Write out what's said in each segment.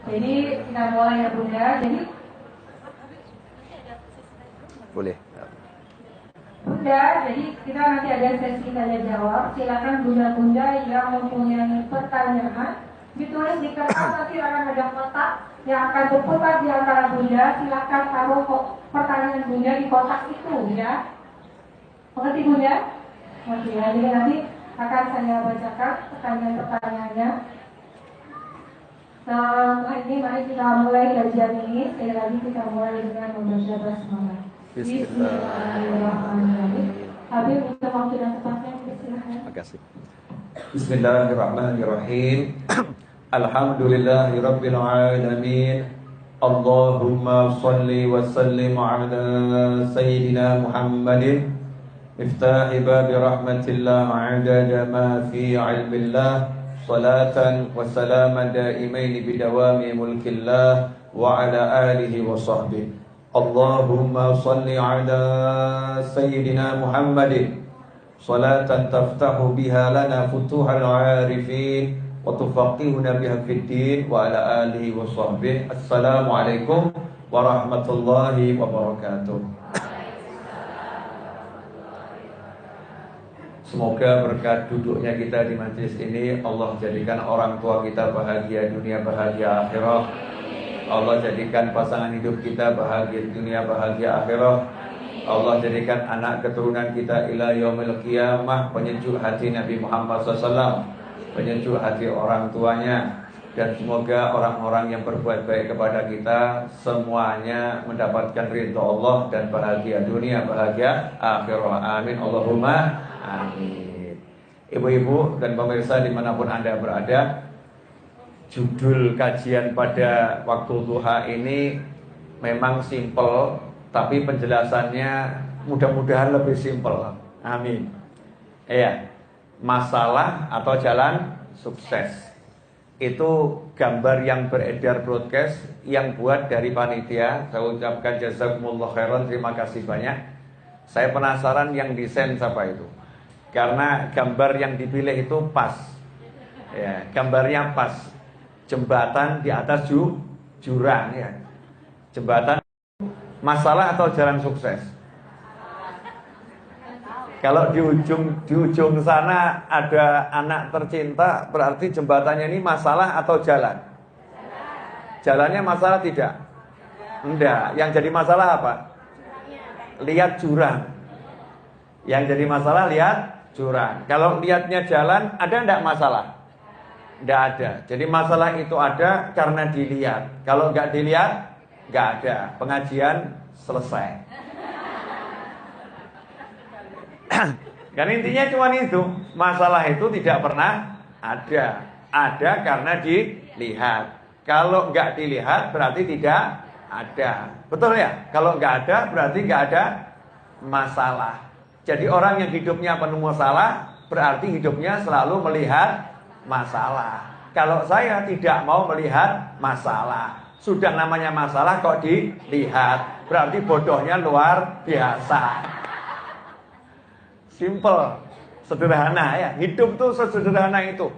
Jadi kita mulai ya Bunda. Jadi boleh. Bunda, jadi kita nanti ada sesi tanya jawab. Silakan Bunda-Bunda yang mempunyai pertanyaan ditulis di kertas, nanti akan ada kotak yang akan berputar di antara Bunda. Silakan taruh pertanyaan Bunda di kotak itu ya. Mengerti Bunda? Mengerti ya. Jadi nanti akan saya bacakan pertanyaan-pertanyaannya. Ini mari kita mulai kajian ini. Sekali lagi kita mulai dengan membaca basmalah. Bismillahirrahmanirrahim. Habib untuk waktu dan tempatnya, silakan. Terima kasih. Bismillahirrahmanirrahim. Alhamdulillahirabbil alamin. Allahumma shalli wa sallim ala sayyidina Muhammadin miftahi babi rahmatillah adada ma fi ilmillah salatan wa salaman daimain bidawami mulkillah wa ala alihi wa sahbihi. Allahumma shalli ala sayyidina Muhammadin salatan taftahu biha lana futuhal arifin wa tufaqihuna biha fid din wa ala alihi wa sahbihi. Assalamualaikum warahmatullahi wabarakatuh. Semoga berkat duduknya kita di majelis ini Allah jadikan orang tua kita bahagia dunia, bahagia akhirat. Allah jadikan pasangan hidup kita bahagia dunia, bahagia akhirat. Allah jadikan anak keturunan kita ila yaumil qiyamah penyejuk hati Nabi Muhammad SAW, penyejuk hati orang tuanya. Dan semoga orang-orang yang berbuat baik kepada kita semuanya mendapatkan ridha Allah dan bahagia dunia, bahagia akhirat. Amin Allahumma amin. Ibu-ibu dan pemirsa dimanapun Anda berada, judul kajian pada waktu duha ini memang simple, tapi penjelasannya mudah-mudahan lebih simple. Amin. Iya. Masalah atau jalan sukses. Itu gambar yang beredar broadcast yang buat dari panitia. Saya ucapkan jazakumullah khairan, terima kasih banyak. Saya penasaran yang desain siapa itu. Karena gambar yang dipilih itu pas. Ya, gambarnya pas. Jembatan di atas jurang ya. Jembatan masalah atau jalan sukses? Kalau di ujung sana ada anak tercinta, berarti jembatannya ini masalah atau jalan? Jalannya masalah tidak? Enggak. Yang jadi masalah apa? Lihat jurang. Yang jadi masalah lihat jurang. Kalau lihatnya jalan, ada enggak masalah? Enggak ada. Jadi masalah itu ada karena dilihat. Kalau enggak dilihat, enggak ada. Pengajian selesai. Kan intinya cuma itu. Masalah itu tidak pernah ada. Ada karena dilihat. Kalau enggak dilihat berarti tidak ada. Betul ya? Kalau enggak ada berarti enggak ada masalah. Jadi orang yang hidupnya penuh masalah berarti hidupnya selalu melihat masalah. Kalau saya tidak mau melihat masalah, sudah namanya masalah kok dilihat, berarti bodohnya luar biasa. Simple, sederhana ya. Hidup tuh sesederhana itu.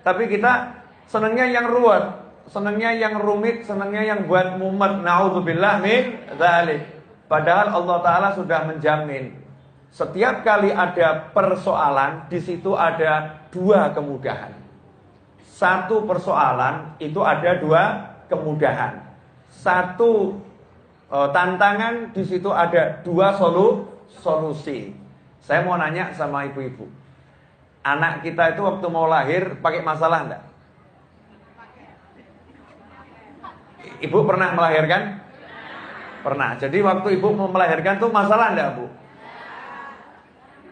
Tapi kita senangnya yang ruwet, senangnya yang rumit, senangnya yang buat mumet. Nauzubillah min dzalik. Padahal Allah Ta'ala sudah menjamin setiap kali ada persoalan, di situ ada dua kemudahan. Satu persoalan itu ada dua kemudahan. Satu tantangan, di situ ada dua solusi. Saya mau nanya sama ibu-ibu, anak kita itu waktu mau lahir pakai masalah enggak? Ibu pernah melahirkan? Pernah. Jadi waktu ibu mau melahirkan tuh masalah enggak, Bu?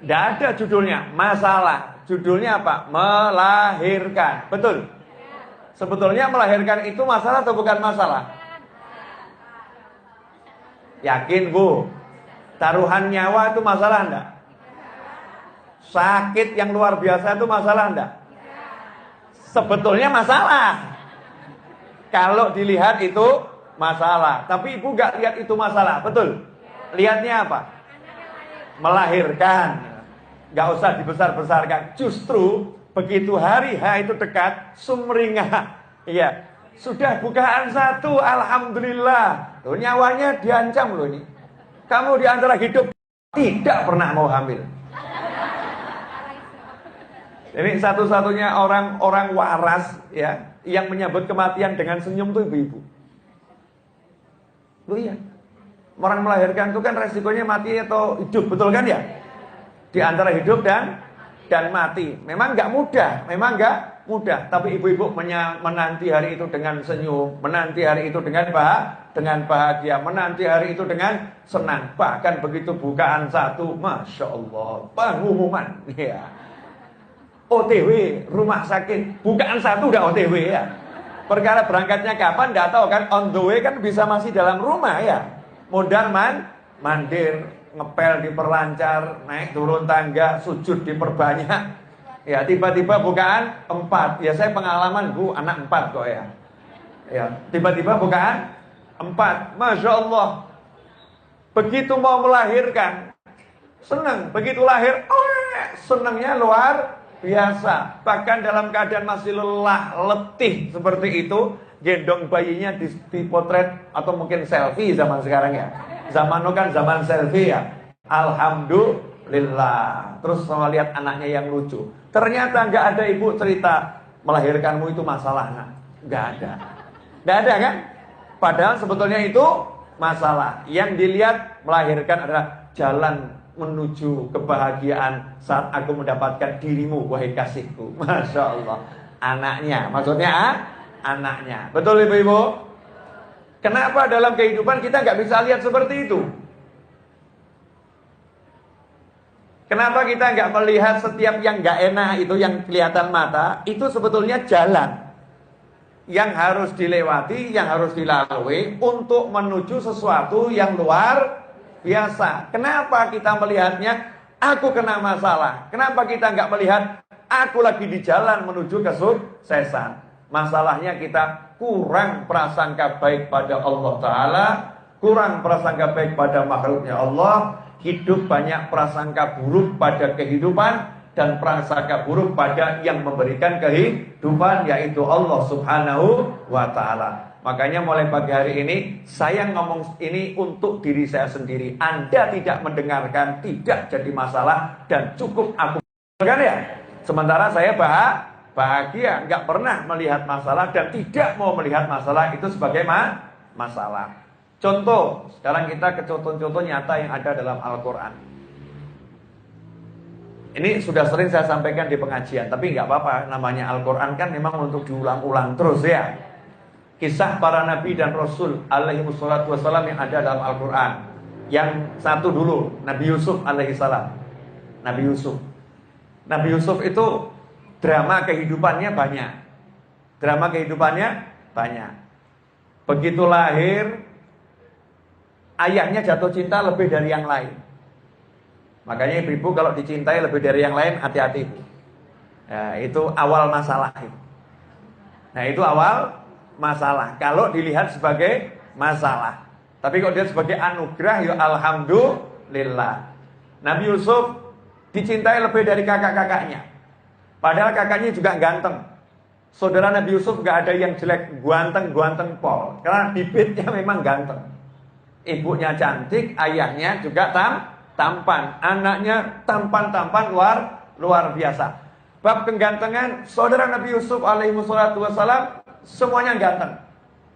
Tidak ada judulnya masalah. Judulnya apa? Melahirkan. Betul? Sebetulnya melahirkan itu masalah atau bukan masalah? Yakin Bu? Taruhan nyawa itu masalah enggak? Sakit yang luar biasa itu masalah enggak? Sebetulnya masalah. Kalau dilihat itu masalah. Tapi ibu gak lihat itu masalah. Betul? Lihatnya apa? Melahirkan. Gak usah dibesar-besarkan. Justru begitu hari H itu dekat, sumringah. Iya. Sudah bukaan 1, alhamdulillah. Loh, nyawanya diancam loh ini. Kamu di antara hidup tidak pernah mau hamil. Ini satu-satunya orang waras ya yang menyambut kematian dengan senyum tuh ibu-ibu. Loh iya. Orang melahirkan itu kan resikonya mati atau hidup, betul kan ya? Di antara hidup dan mati. Memang nggak mudah, tapi ibu-ibu menanti hari itu dengan senyum, menanti hari itu dengan bahagia, menanti hari itu dengan senang. Bahkan begitu bukaan 1, masya Allah, pengumuman, ya. OTW rumah sakit, bukaan 1 udah OTW ya. Perkara berangkatnya kapan nggak tahu kan, on the way kan bisa masih dalam rumah ya. Modal mandir, ngepel diperlancar, naik turun tangga, sujud diperbanyak. Ya, tiba-tiba bukaan 4. Ya saya pengalaman Bu, anak 4 kok ya. Ya, tiba-tiba bukaan 4. Masya Allah. Begitu mau melahirkan, senang. Begitu lahir, senangnya luar biasa. Bahkan dalam keadaan masih lelah, letih seperti itu, gendong bayinya dipotret atau mungkin selfie zaman sekarang ya. Zaman itu kan zaman selfie ya. Alhamdulillah. Terus sama lihat anaknya yang lucu. Ternyata nggak ada ibu cerita melahirkanmu itu masalah nak. Nggak ada kan? Padahal sebetulnya itu masalah. Yang dilihat melahirkan adalah jalan menuju kebahagiaan saat aku mendapatkan dirimu wahai kasihku. Masya Allah. Anaknya, maksudnya anaknya. Betul ibu-ibu? Kenapa dalam kehidupan kita nggak bisa lihat seperti itu? Kenapa kita nggak melihat setiap yang nggak enak itu yang kelihatan mata itu sebetulnya jalan yang harus dilewati, yang harus dilalui untuk menuju sesuatu yang luar biasa. Kenapa kita melihatnya aku kena masalah? Kenapa kita nggak melihat aku lagi di jalan menuju kesuksesan? Masalahnya kita kurang prasangka baik pada Allah Ta'ala, kurang prasangka baik pada makhluknya Allah. Hidup banyak prasangka buruk pada kehidupan dan prasangka buruk pada yang memberikan kehidupan, yaitu Allah Subhanahu wa Ta'ala. Makanya mulai pagi hari ini saya ngomong ini untuk diri saya sendiri. Anda tidak mendengarkan tidak jadi masalah dan cukup aku kan ya. Sementara saya bahagia, nggak pernah melihat masalah dan tidak mau melihat masalah itu sebagai masalah. Contoh, sekarang kita ke contoh-contoh nyata yang ada dalam Al-Quran. Ini sudah sering saya sampaikan di pengajian, tapi nggak apa-apa, namanya Al-Quran kan memang untuk diulang-ulang terus ya. Kisah para Nabi dan Rasul alaihi wassalatu wassalam yang ada dalam Al-Quran. Yang satu dulu, Nabi Yusuf alaihi salam. Nabi Yusuf itu drama kehidupannya banyak. Begitu lahir, ayahnya jatuh cinta lebih dari yang lain. Makanya ibu-ibu kalau dicintai lebih dari yang lain, hati-hati ibu. Ya, itu awal masalah itu. Nah, itu awal masalah kalau dilihat sebagai masalah. Tapi kalau dia sebagai anugerah, ya alhamdulillah. Nabi Yusuf dicintai lebih dari kakak-kakaknya. Padahal kakaknya juga ganteng. Saudara Nabi Yusuf gak ada yang jelek, ganteng pol. Karena bibitnya memang ganteng. Ibunya cantik, ayahnya juga tampan, anaknya tampan luar biasa. Bab kegantengan, saudara Nabi Yusuf alaihi wassalam semuanya ganteng.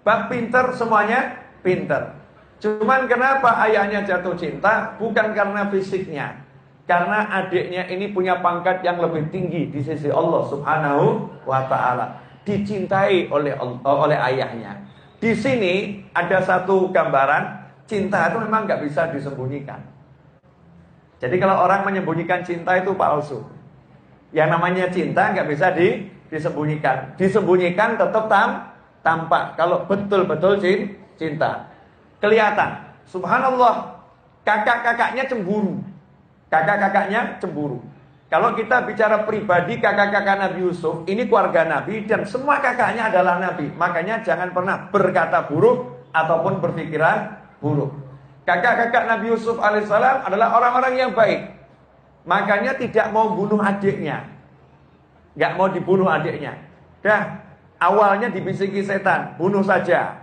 Bab pinter, semuanya pinter. Cuman kenapa ayahnya jatuh cinta? Bukan karena fisiknya, karena adiknya ini punya pangkat yang lebih tinggi di sisi Allah Subhanahu wa Ta'ala, dicintai oleh ayahnya. Di sini ada satu gambaran. Cinta itu memang nggak bisa disembunyikan. Jadi kalau orang menyembunyikan cinta itu palsu. Yang namanya cinta nggak bisa disembunyikan. Disembunyikan tetap tampak. Kalau betul-betul cinta, kelihatan. Subhanallah, kakak-kakaknya cemburu. Kalau kita bicara pribadi kakak-kakak Nabi Yusuf, ini keluarga Nabi dan semua kakaknya adalah Nabi. Makanya jangan pernah berkata buruk ataupun berpikiran buruk. Kakak-kakak Nabi Yusuf alaihissalam adalah orang-orang yang baik. Makanya tidak mau bunuh adiknya. Gak mau dibunuh adiknya. Dah, Awalnya dibisiki setan, bunuh saja.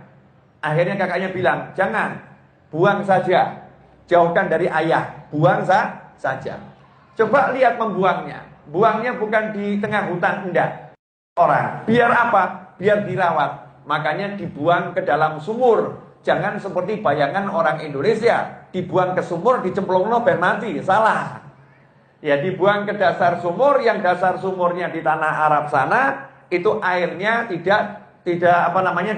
Akhirnya kakaknya bilang, jangan, buang saja. Jauhkan dari ayah, buang saja. Coba lihat membuangnya. Buangnya bukan di tengah hutan, enggak. Orang. Biar apa? Biar dirawat. Makanya dibuang ke dalam sumur. Jangan seperti bayangan orang Indonesia. Dibuang ke sumur, dicemplungno ben mati. Salah. Ya dibuang ke dasar sumur, yang dasar sumurnya di tanah Arab sana, itu airnya tidak apa namanya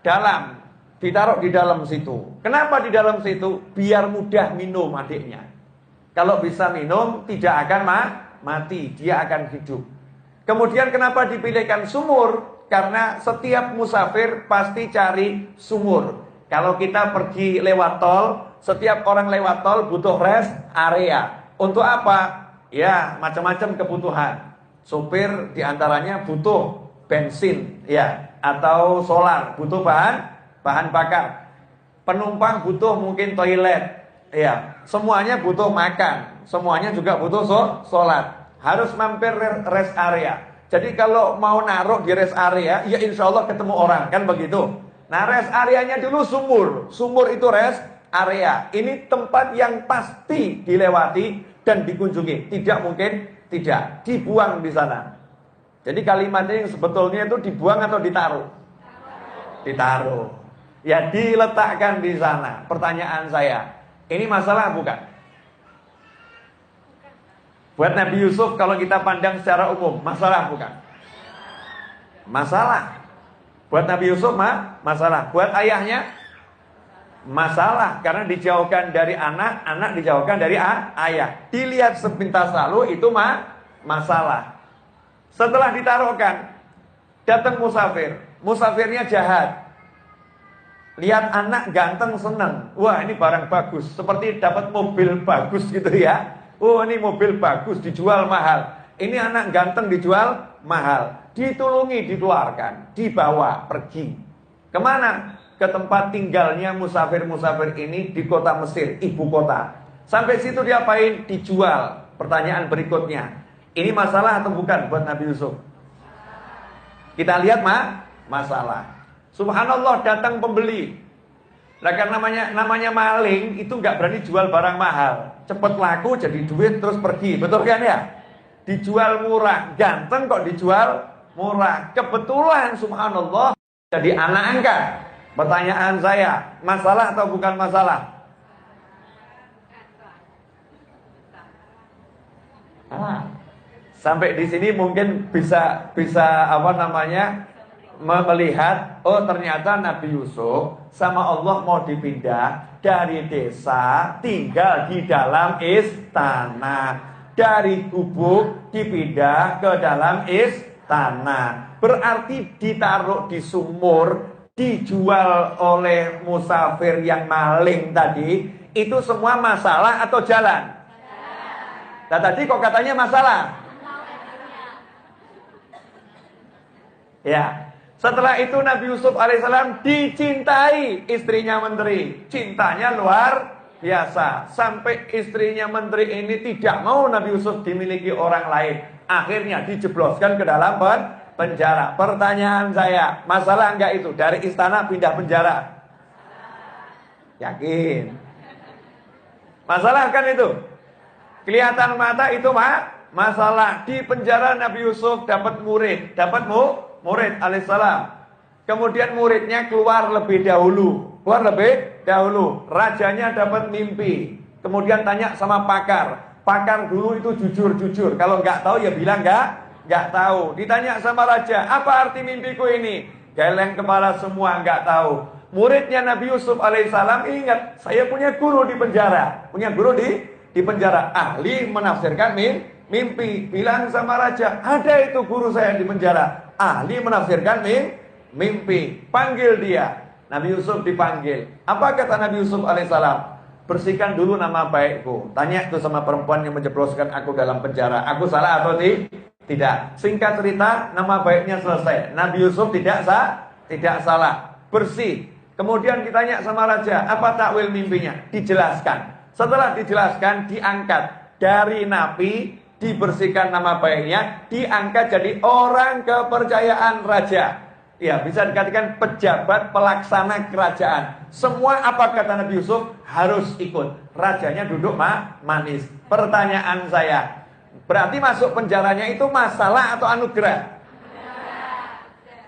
dalam, ditaruh di dalam situ. Kenapa di dalam situ? Biar mudah minum adiknya. Kalau bisa minum tidak akan mati, dia akan hidup. Kemudian kenapa dipilihkan sumur? Karena setiap musafir pasti cari sumur. Kalau kita pergi lewat tol, setiap orang lewat tol butuh rest area. Untuk apa? Ya, macam-macam kebutuhan. Sopir diantaranya butuh bensin, ya, atau solar, butuh bahan bakar. Penumpang butuh mungkin toilet, ya. Semuanya butuh makan, semuanya juga butuh sholat. Harus mampir rest area. Jadi kalau mau naruh di rest area, ya insya Allah ketemu orang, kan begitu. Nah, rest areanya dulu sumur. Sumur itu rest area. Ini tempat yang pasti dilewati dan dikunjungi. Tidak mungkin tidak. Dibuang di sana. Jadi kalimatnya yang sebetulnya itu dibuang atau ditaruh? Ditaruh. Ya diletakkan di sana. Pertanyaan saya, ini masalah bukan? Buat Nabi Yusuf kalau kita pandang secara umum, masalah bukan? Masalah. Buat Nabi Yusuf masalah. Buat ayahnya masalah, karena dijauhkan dari anak, anak dijauhkan dari ayah. Dilihat sepintas lalu itu masalah. Setelah ditaruhkan, datang musafir. Musafirnya jahat. Lihat anak ganteng seneng. Wah, ini barang bagus. Seperti dapat mobil bagus gitu ya. Oh, ini mobil bagus dijual mahal. Ini anak ganteng dijual mahal. Ditulungi, dikeluarkan, dibawa pergi. Kemana? Ke tempat tinggalnya musafir-musafir ini di kota Mesir, ibu kota. Sampai situ diapain? Dijual. Pertanyaan berikutnya, ini masalah atau bukan buat Nabi Yusuf? Kita lihat masalah. Subhanallah, datang pembeli. Nah, karena namanya maling itu nggak berani jual barang mahal. Cepet laku jadi duit terus pergi, betul kan ya? Dijual murah, ganteng kok dijual murah. Kebetulan subhanallah jadi anak angkat. Pertanyaan saya, masalah atau bukan masalah? Sampai di sini mungkin bisa apa namanya melihat, oh ternyata Nabi Yusuf sama Allah mau dipindah dari desa tinggal di dalam istana, dari gubuk dipindah ke dalam istana. Berarti ditaruh di sumur, dijual oleh musafir yang maling tadi, itu semua masalah atau jalan? Nah tadi kok katanya masalah? Ya. Setelah itu Nabi Yusuf alaihissalam dicintai istrinya menteri. Cintanya luar biasa. Sampai istrinya menteri ini tidak mau Nabi Yusuf dimiliki orang lain. Akhirnya dijebloskan ke dalam penjara. Pertanyaan saya, masalah enggak itu? Dari istana pindah penjara? Yakin? Masalah kan itu? Kelihatan mata itu masalah. Di penjara Nabi Yusuf dapat murid. Dapat murid alaihissalam. Kemudian muridnya keluar lebih dahulu. Rajanya dapat mimpi. Kemudian tanya sama pakar. Pakar dulu itu jujur. Kalau nggak tahu ya bilang nggak tahu. Ditanya sama raja, apa arti mimpiku ini? Geleng kepala semua, nggak tahu. Muridnya Nabi Yusuf alaihissalam ingat, saya punya guru di penjara. Punya guru di penjara. Ahli menafsirkan mimpi. Bilang sama raja, ada itu guru saya di penjara. Ahli menafsirkan mimpi. Panggil dia. Nabi Yusuf dipanggil. Apa kata Nabi Yusuf alaihissalam? Bersihkan dulu nama baikku. Tanya itu sama perempuan yang menjebloskan aku dalam penjara. Aku salah atau tidak? Singkat cerita, nama baiknya selesai. Nabi Yusuf tidak salah. Bersih. Kemudian ditanya sama raja, apa takwil mimpinya? Dijelaskan. Setelah dijelaskan, diangkat dari napi dibersihkan nama baiknya, diangkat jadi orang kepercayaan raja. Ya, bisa dikatakan pejabat pelaksana kerajaan. Semua apa kata Nabi Yusuf harus ikut. Rajanya duduk manis. Pertanyaan saya, berarti masuk penjaranya itu masalah atau anugerah?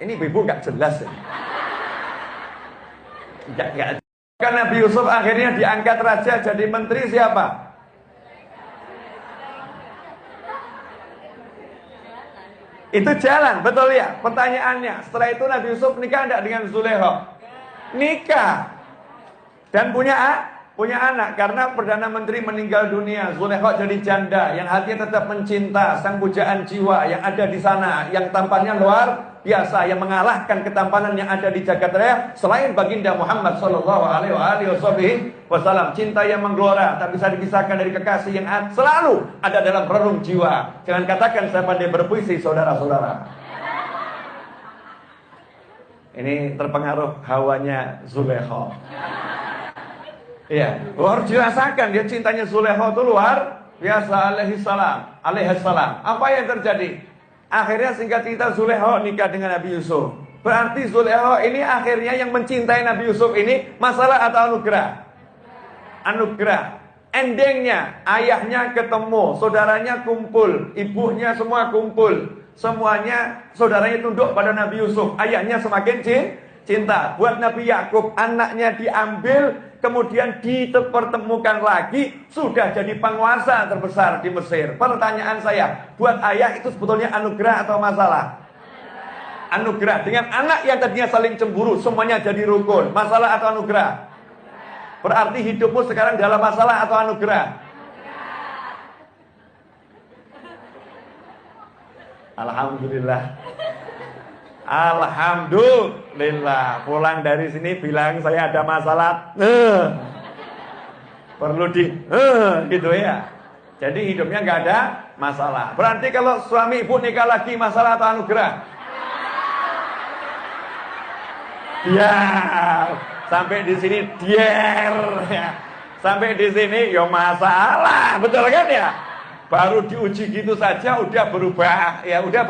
Ini ibu nggak jelas ya? Nggak. Karena Nabi Yusuf akhirnya diangkat raja jadi menteri siapa? Itu jalan, betul ya? Pertanyaannya, setelah itu Nabi Yusuf nikah enggak dengan Zulaikha? Nikah. Dan punya anak. Karena Perdana Menteri meninggal dunia, Zulaikha jadi janda, yang hatinya tetap mencinta sang pujaan jiwa yang ada di sana, yang tampannya luar biasa, yang mengalahkan ketampanan yang ada di jagat raya selain baginda Muhammad sallallahu alaihi wasallam. Cinta yang menggelora tak bisa dipisahkan dari kekasih yang selalu ada dalam relung jiwa. Jangan katakan saya pandai berpuisi, saudara-saudara. Ini terpengaruh hawanya Zulaikha. Iya, harus dirasakan dia cintanya Zulaikha itu luar biasa alaihissalam. Apa yang terjadi? Akhirnya singkat cerita Zulaikha nikah dengan Nabi Yusuf. Berarti Zulaikha ini akhirnya yang mencintai Nabi Yusuf ini masalah atau anugerah? Anugerah. Endingnya ayahnya ketemu, saudaranya kumpul, ibunya semua kumpul. Semuanya saudaranya tunduk pada Nabi Yusuf. Ayahnya semakin cinta. Buat Nabi Yakub, anaknya diambil, kemudian dipertemukan lagi, sudah jadi penguasa terbesar di Mesir. Pertanyaan saya, buat ayah itu sebetulnya anugerah atau masalah? Anugerah. Dengan anak yang tadinya saling cemburu, semuanya jadi rukun. Masalah atau anugerah? Berarti hidupmu sekarang dalam masalah atau anugerah? Alhamdulillah. Alhamdulillah. Pulang dari sini bilang saya ada masalah. Perlu gitu ya. Jadi hidupnya nggak ada masalah. Berarti kalau suami ibu nikah lagi masalah atau anugerah? Ya, sampai di sini dier ya. Sampai di sini ya masalah, betul kan ya? Baru diuji gitu saja udah berubah, ya udah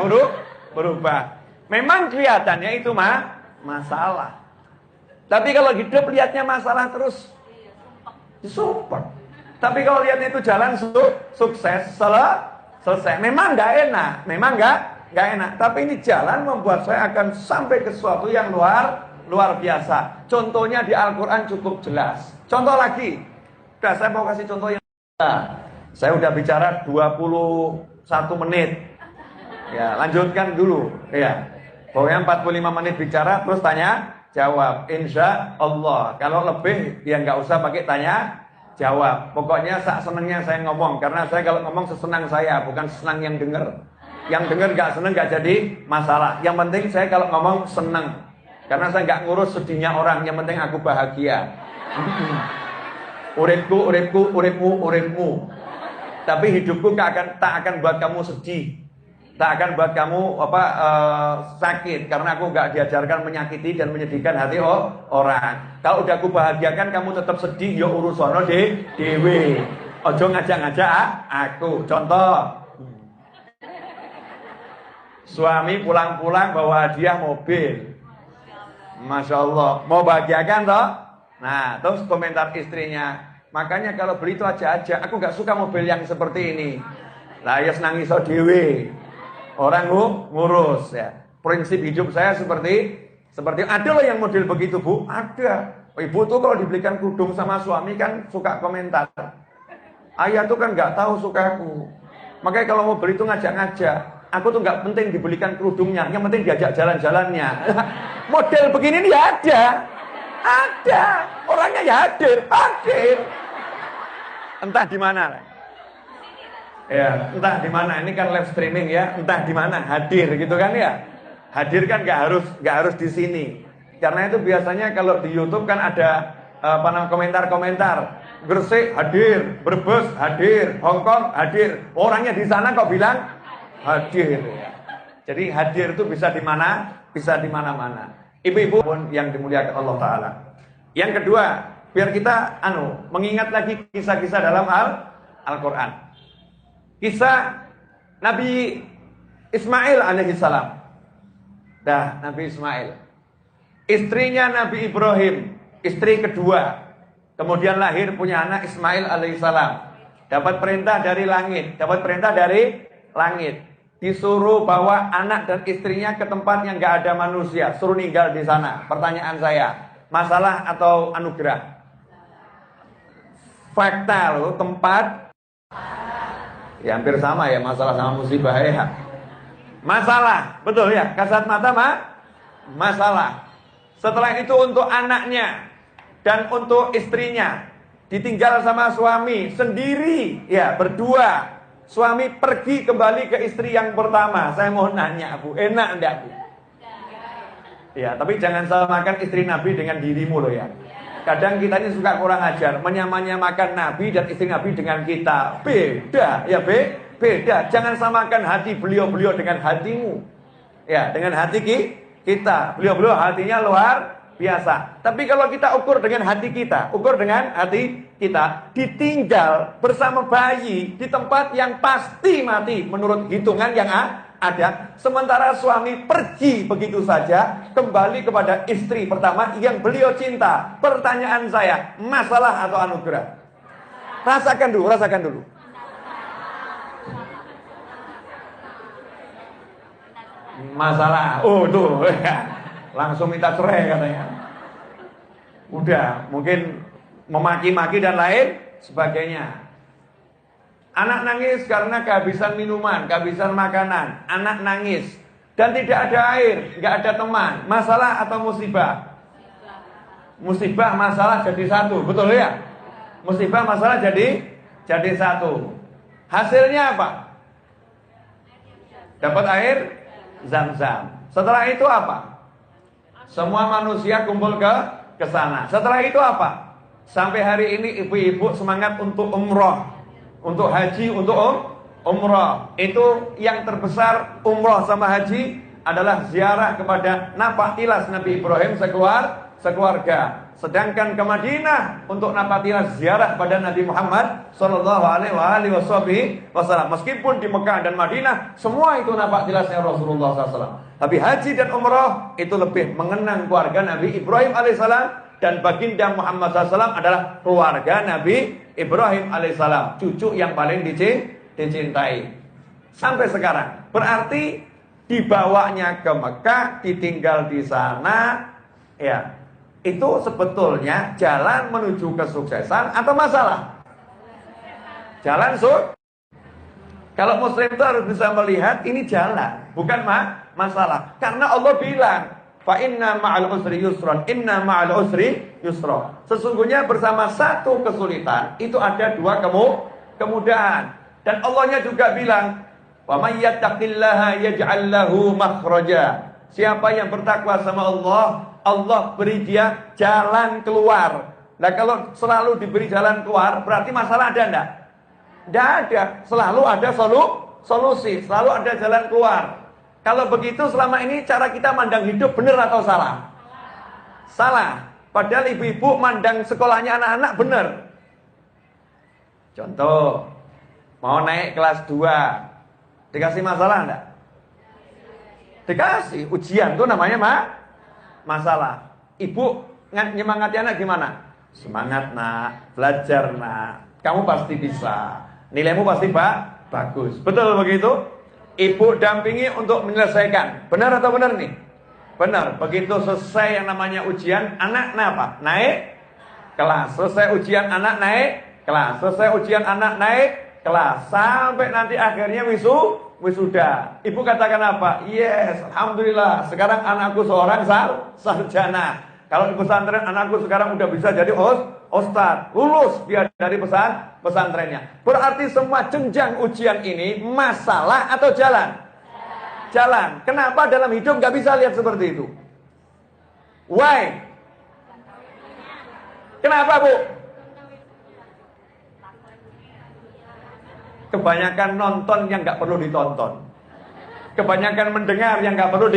berubah. Memang kelihatannya itu masalah. Tapi kalau hidup lihatnya masalah terus, disupport. Tapi kalau lihatnya itu jalan sukses, selesai. Memang nggak enak, memang nggak enak. Tapi ini jalan membuat saya akan sampai ke sesuatu yang luar biasa. Contohnya di Al-Quran cukup jelas. Contoh lagi, saya mau kasih contoh yang saya udah bicara 21 menit. Ya, lanjutkan dulu. Ya. Pokoknya 45 menit bicara terus tanya jawab. Insya Allah. Kalau lebih ya nggak usah pakai tanya jawab. Pokoknya senengnya saya ngomong, karena saya kalau ngomong sesenang saya, bukan senang yang dengar. Yang dengar nggak seneng nggak jadi masalah. Yang penting saya kalau ngomong seneng, karena saya nggak ngurus sedihnya orang. Yang penting aku bahagia. Uripmu. Tapi hidupku tak akan buat kamu sedih, tak akan buat kamu sakit, karena aku nggak diajarkan menyakiti dan menyedihkan hati orang. Kalau udah aku bahagiakan kamu tetap sedih, ya urusono dewe. Ojo ngajak-ngajak aku. Contoh, suami pulang-pulang bawa hadiah mobil, Masya Allah, mau bahagiakan toh. Nah, terus komentar istrinya, makanya kalau beli itu aja, aku gak suka mobil yang seperti ini. Lah ya senang iso dewe. Orang ngurus ya. Prinsip hidup saya seperti ada loh yang model begitu, Bu. Ada. Ibu tuh kalau dibelikan kerudung sama suami kan suka komentar. Ayah tuh kan gak tahu sukaku. Makanya kalau mau beli itu ngajak-ngajak. Aku tuh gak penting dibelikan kerudungnya, yang penting diajak jalan-jalannya. Model begini nih ada, orangnya ya hadir. Entah di mana, ya, entah di mana. Ini kan live streaming ya, entah di mana hadir gitu kan ya. Hadir kan nggak harus di sini. Karena itu biasanya kalau di YouTube kan ada komentar-komentar. Gresik hadir, Brebes hadir, Hongkong hadir. Orangnya di sana kok bilang hadir. Jadi hadir itu bisa di mana? Bisa di mana-mana. Ibu-ibu pun yang dimuliakan Allah Ta'ala. Yang kedua, biar kita mengingat lagi kisah-kisah dalam Al-Quran. Kisah Nabi Ismail alaihissalam. Dah, Nabi Ismail. Istrinya Nabi Ibrahim, istri kedua. Kemudian lahir punya anak Ismail alaihissalam. Dapat perintah dari langit, Disuruh bawa anak dan istrinya ke tempat yang gak ada manusia, suruh tinggal di sana. Pertanyaan saya, masalah atau anugerah? Fakta loh, tempat. Ya hampir sama ya, masalah sama musibah ya. Masalah, betul ya, kasat mata masalah. Setelah itu untuk anaknya dan untuk istrinya ditinggal sama suami sendiri, ya berdua. Suami pergi kembali ke istri yang pertama. Saya mau nanya, Bu, enak enggak, Bu? Ya, tapi jangan samakan istri Nabi dengan dirimu loh ya. Kadang kita ini suka kurang ajar, menyamakan Nabi dan istri Nabi dengan kita. Beda, ya beda. Jangan samakan hati beliau-beliau dengan hatimu. Ya, dengan hati kita. Beliau-beliau hatinya luar biasa. Tapi kalau kita ukur dengan hati kita, ditinggal bersama bayi di tempat yang pasti mati menurut hitungan yang ada. Sementara suami pergi begitu saja kembali kepada istri pertama yang beliau cinta. Pertanyaan saya, masalah atau anugerah? Rasakan dulu. Masalah. Oh tuh, langsung minta cerai katanya. Udah, mungkin memaki-maki dan lain sebagainya. Anak nangis karena kehabisan minuman, kehabisan makanan. Anak nangis dan tidak ada air, nggak ada teman. Masalah atau musibah? Musibah masalah jadi satu, betul ya? Musibah masalah jadi satu. Hasilnya apa? Dapat air Zam-zam. Setelah itu apa? Semua manusia kumpul ke sana. Setelah itu apa? Sampai hari ini ibu-ibu semangat untuk umroh, untuk haji, untuk umroh. Itu yang terbesar, umroh sama haji adalah ziarah kepada napak tilas Nabi Ibrahim sekeluarga. Sedangkan ke Madinah untuk napak tilas ziarah pada Nabi Muhammad sallallahu alaihi wasallam. Meskipun di Mekah dan Madinah semua itu napak tilasnya Rasulullah SAW. Tapi haji dan umrah itu lebih mengenang keluarga Nabi Ibrahim alaihissalam, dan baginda Muhammad SAW adalah keluarga Nabi Ibrahim alaihissalam, cucu yang paling dicintai sampai sekarang. Berarti dibawanya ke Mekah, ditinggal di sana, ya. Itu sebetulnya jalan menuju kesuksesan atau masalah? Jalan Kalau muslim itu harus bisa melihat ini jalan, bukan masalah. Karena Allah bilang, fa inna ma'al usri yusron, inna ma'al usri yusron. Sesungguhnya bersama satu kesulitan itu ada dua kemudahan. Dan Allahnya juga bilang, wa may yattaqillaha yaj'al lahu makhraja. Siapa yang bertakwa sama Allah beri dia jalan keluar. Nah kalau selalu diberi jalan keluar, berarti masalah ada enggak? Enggak ada. Selalu ada solusi, selalu ada jalan keluar. Kalau begitu selama ini cara kita mandang hidup benar atau salah? Salah. Padahal ibu-ibu mandang sekolahnya anak-anak benar. Contoh, mau naik kelas 2, dikasih masalah enggak? Dikasih. Ujian itu namanya masalah. Ibu nyemangati anak gimana? Semangat nak, belajar nak, kamu pasti bisa, nilaimu pasti bagus. Betul begitu? Ibu dampingi untuk menyelesaikan. Benar atau benar nih? Benar. Begitu selesai yang namanya ujian, anak apa? Naik kelas. Selesai ujian anak naik kelas. Selesai ujian anak naik kelas. Sampai nanti akhirnya wisuda. Ibu katakan apa? Yes, alhamdulillah. Sekarang anakku seorang sarjana. Kalau di pesantren anakku sekarang udah bisa jadi ustadz. Lulus dia dari pesantrennya. Berarti semua jenjang ujian ini masalah atau jalan? Jalan. Kenapa dalam hidup nggak bisa lihat seperti itu? Why? Kenapa, Bu? Kebanyakan nonton yang gak perlu ditonton. Kebanyakan mendengar yang gak perlu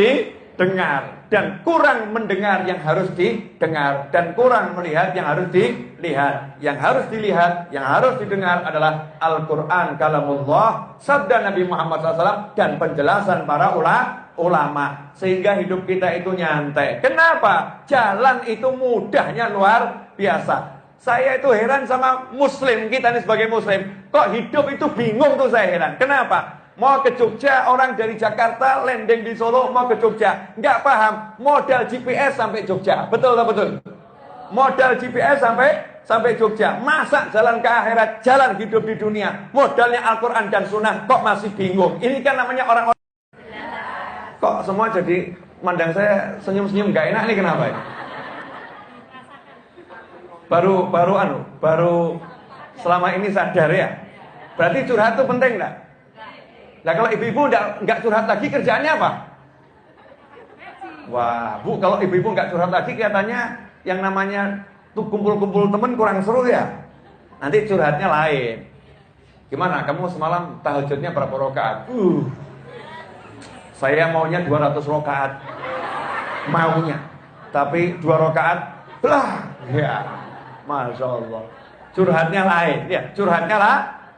didengar, dan kurang mendengar yang harus didengar, dan kurang melihat yang harus dilihat. Yang harus dilihat, yang harus didengar adalah Al-Quran kalamullah, sabda Nabi Muhammad SAW, dan penjelasan para ulama, sehingga hidup kita itu nyantai. Kenapa? Jalan itu mudahnya luar biasa. Saya itu heran sama muslim, kita ini sebagai muslim, kok hidup itu bingung tuh, saya heran. Kenapa? Mau ke Jogja, orang dari Jakarta landing di Solo mau ke Jogja, nggak paham modal GPS sampai Jogja. Betul tak betul? Modal GPS sampai Jogja. Masa jalan ke akhirat, jalan hidup di dunia, modalnya Al-Quran dan Sunnah, kok masih bingung? Ini kan namanya orang-orang. Kok semua jadi mandang saya senyum-senyum nggak enak nih, kenapa ya? Baru selama ini sadar ya. Berarti curhat itu penting enggak? Nah kalau ibu-ibu nggak curhat lagi, kerjaannya apa? Wah, Bu, kalau ibu-ibu nggak curhat lagi, kelihatannya yang namanya tuh kumpul-kumpul temen kurang seru ya. Nanti curhatnya lain. Gimana? Kamu semalam tahajudnya berapa rakaat? Saya maunya 200 rakaat. Maunya. Tapi 2 rakaat, belah. Ya, Masya Allah. Curhatnya lain. Ya, curhatnya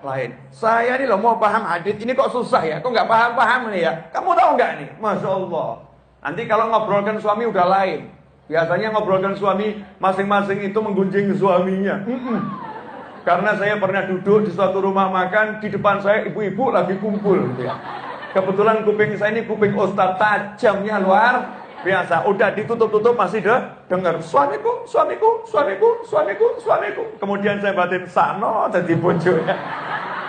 lain. Saya ini loh mau paham hadis ini kok susah ya, kok nggak paham nih ya. Kamu tahu nggak nih, Masya Allah. Nanti kalau ngobrolkan suami udah lain. Biasanya ngobrolkan suami masing-masing itu menggunjing suaminya. Karena saya pernah duduk di suatu rumah makan, di depan saya ibu-ibu lagi kumpul gitu ya. Kebetulan kuping saya ini kuping ustaz, tajamnya luar biasa. Udah ditutup-tutup masih dengar suamiku. Kemudian saya batin sano jadi bojone.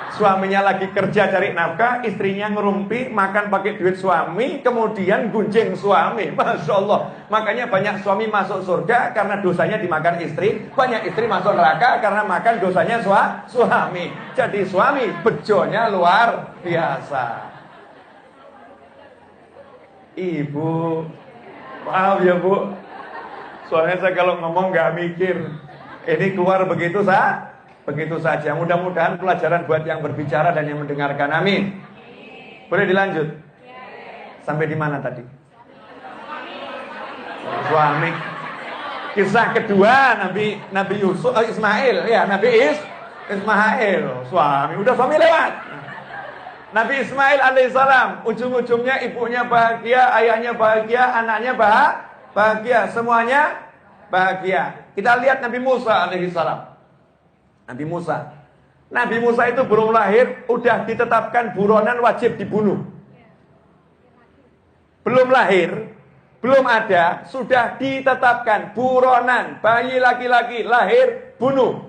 Suaminya lagi kerja cari nafkah, istrinya ngerumpi makan pakai duit suami, kemudian gunjing suami. Masya Allah. Makanya banyak suami masuk surga karena dosanya dimakan istri, banyak istri masuk neraka karena makan dosanya suami. Jadi suami bejonya luar biasa. Ibu, maaf ya Bu, soalnya saya kalau ngomong nggak mikir, ini keluar begitu saja. Mudah-mudahan pelajaran buat yang berbicara dan yang mendengarkan. Amin. Boleh dilanjut? Sampai di mana tadi? Suami. Kisah kedua Nabi Yusuf, Ismail, ya Nabi Ismail, suami. Udah suami lewat. Nabi Ismail alaihissalam, ujung-ujungnya ibunya bahagia, ayahnya bahagia, anaknya bahagia, semuanya bahagia. Kita lihat Nabi Musa alaihissalam. Nabi Musa itu belum lahir udah ditetapkan buronan wajib dibunuh. Belum lahir, belum ada, sudah ditetapkan buronan, bayi laki-laki lahir bunuh.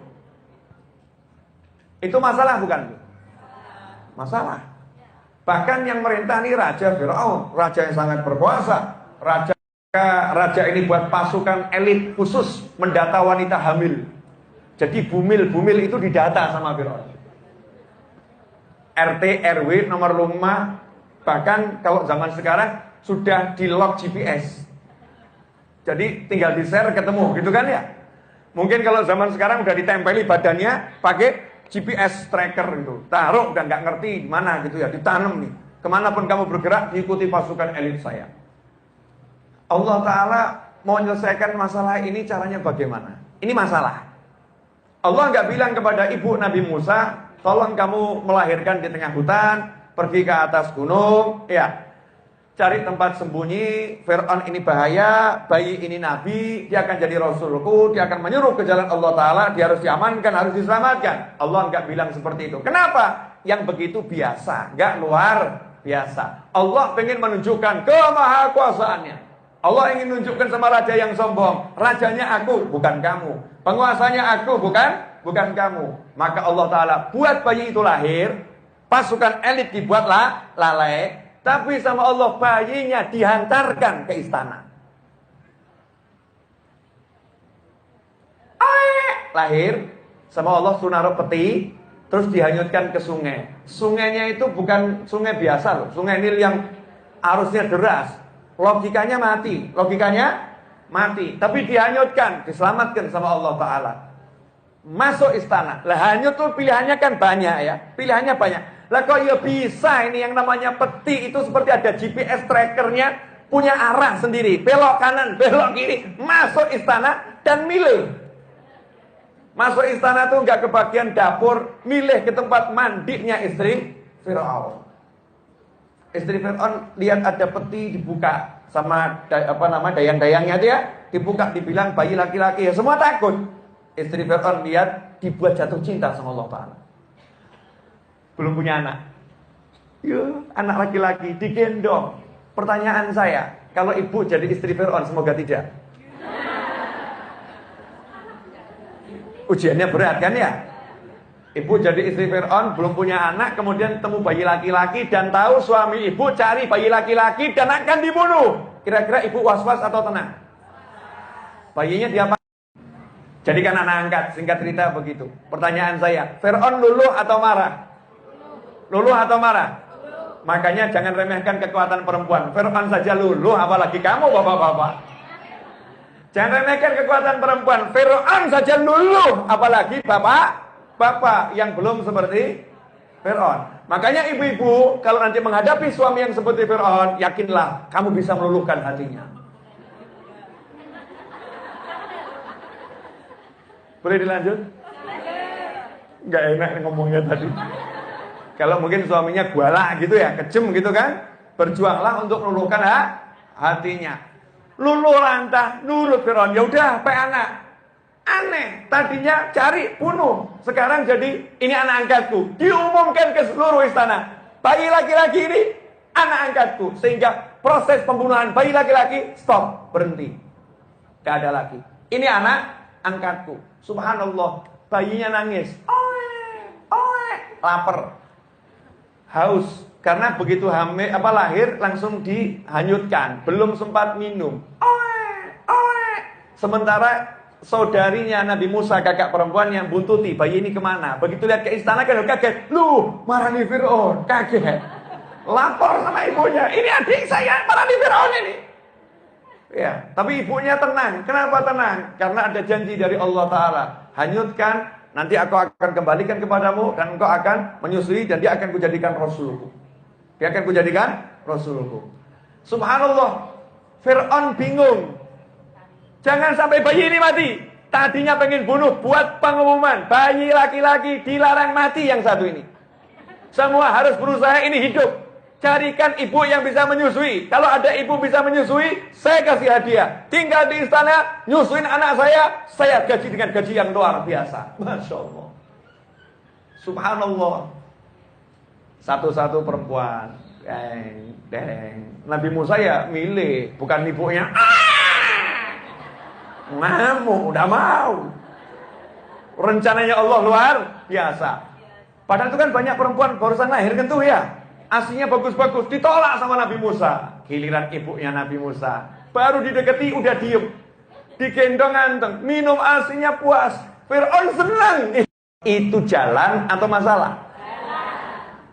Itu masalah bukan? Masalah. Bahkan yang merintah ini Raja Firaun, raja yang sangat berkuasa. Raja ini buat pasukan elit khusus mendata wanita hamil. Jadi bumil itu didata sama Firaun. RT, RW, nomor rumah, bahkan kalau zaman sekarang sudah di lock GPS. Jadi tinggal di-share ketemu, gitu kan ya? Mungkin kalau zaman sekarang udah ditempeli badannya pakai GPS tracker gitu. Taruh udah nggak ngerti di mana gitu ya, ditanam nih. Kemanapun kamu bergerak diikuti pasukan elit saya. Allah Ta'ala mau menyelesaikan masalah ini caranya bagaimana? Ini masalah. Allah nggak bilang kepada ibu Nabi Musa, tolong kamu melahirkan di tengah hutan, pergi ke atas gunung, ya, cari tempat sembunyi. Fir'aun ini bahaya, bayi ini nabi, dia akan jadi rasulku, dia akan menyuruh ke jalan Allah Ta'ala, dia harus diamankan, harus diselamatkan. Allah nggak bilang seperti itu. Kenapa? Yang begitu biasa, nggak luar biasa. Allah pengen menunjukkan kemahakuasaannya. Allah ingin menunjukkan sama raja yang sombong, rajanya aku, bukan kamu. Penguasanya aku, bukan kamu. Maka Allah Ta'ala buat bayi itu lahir, pasukan elit dibuatlah lalai, tapi sama Allah bayinya dihantarkan ke istana. Lahir, sama Allah suruh naruh peti, terus dihanyutkan ke sungai. Sungainya itu bukan sungai biasa loh, sungai Nil yang arusnya deras. Logikanya mati, tapi dihanyutkan, diselamatkan sama Allah Ta'ala. Masuk istana. Lah hanyut tuh pilihannya kan banyak ya. Pilihannya banyak. Lah kok ya bisa ini yang namanya peti itu seperti ada GPS trackernya. punya arah sendiri, belok kanan, belok kiri, masuk istana dan milih. Masuk istana tuh nggak ke bagian dapur, milih ke tempat mandinya istri Firaun. Istri Firaun lihat ada peti dibuka sama dayang-dayangnya dia, dibuka, dibilang bayi laki-laki, ya semua takut. Istri Firaun lihat dibuat jatuh cinta sama Allah Ta'ala. Belum punya anak. Anak laki-laki digendong. Pertanyaan saya, kalau ibu jadi istri Firaun, semoga tidak. Ujiannya berat kan ya? Ibu jadi istri Firaun, belum punya anak, kemudian temu bayi laki-laki dan tahu suami ibu cari bayi laki-laki dan akan dibunuh. Kira-kira ibu was-was atau tenang? Bayinya diapain? Jadikan anak angkat, singkat cerita begitu. Pertanyaan saya, Firaun luluh atau marah? Luluh atau marah? Makanya jangan remehkan kekuatan perempuan. Firaun saja luluh, apalagi kamu bapak-bapak. Jangan remehkan kekuatan perempuan. Firaun saja luluh, apalagi bapak-bapak yang belum seperti Firaun. Makanya ibu-ibu kalau nanti menghadapi suami yang seperti Firaun, yakinlah kamu bisa meluluhkan hatinya. Boleh dilanjut? Gak enak ngomongnya tadi. Kalau mungkin suaminya guala gitu ya, kejem gitu kan, berjuanglah untuk meluluhkan hatinya. Luluh lantah, nurut Firaun, ya udah, pe anak. Aneh, tadinya cari, bunuh. Sekarang jadi, ini anak angkatku. Diumumkan ke seluruh istana. Bayi laki-laki ini, anak angkatku. Sehingga proses pembunuhan bayi laki-laki, stop, berhenti. Gak ada lagi. Ini anak angkatku. Subhanallah, bayinya nangis. Oe, lapar. Haus, karena begitu lahir langsung dihanyutkan, belum sempat minum. Sementara saudarinya Nabi Musa, kakak perempuan yang buntuti bayi ini kemana? Begitu lihat ke istana kan kaget, marani Firaun, kaget, lapor sama ibunya, ini adik saya marani Firaun ini. Ya, tapi ibunya tenang. Kenapa tenang? Karena ada janji dari Allah Ta'ala, hanyutkan. Nanti aku akan kembalikan kepadamu dan engkau akan menyusui dan dia akan kujadikan rasulku. Dia akan kujadikan rasulku. Subhanallah, Firaun bingung. Jangan sampai bayi ini mati. Tadinya pengen bunuh, buat pengumuman. Bayi laki-laki dilarang mati yang satu ini. Semua harus berusaha ini hidup. Carikan ibu yang bisa menyusui. Kalau ada ibu bisa menyusui, saya kasih hadiah. Tinggal di istana, nyusuin anak saya gaji dengan gaji yang luar biasa. Masya Allah. Subhanallah. Satu-satu perempuan. Deng. Nabi Musa ya milih, bukan ibunya. Ngamuk, udah mau. Rencananya Allah luar biasa. Padahal itu kan banyak perempuan barusan lahir kan tuh ya. Aslinya bagus-bagus, ditolak sama Nabi Musa. Giliran ibunya Nabi Musa, baru didekati udah diem, digendong anteng, minum asinya puas. Firaun senang. Itu jalan atau masalah?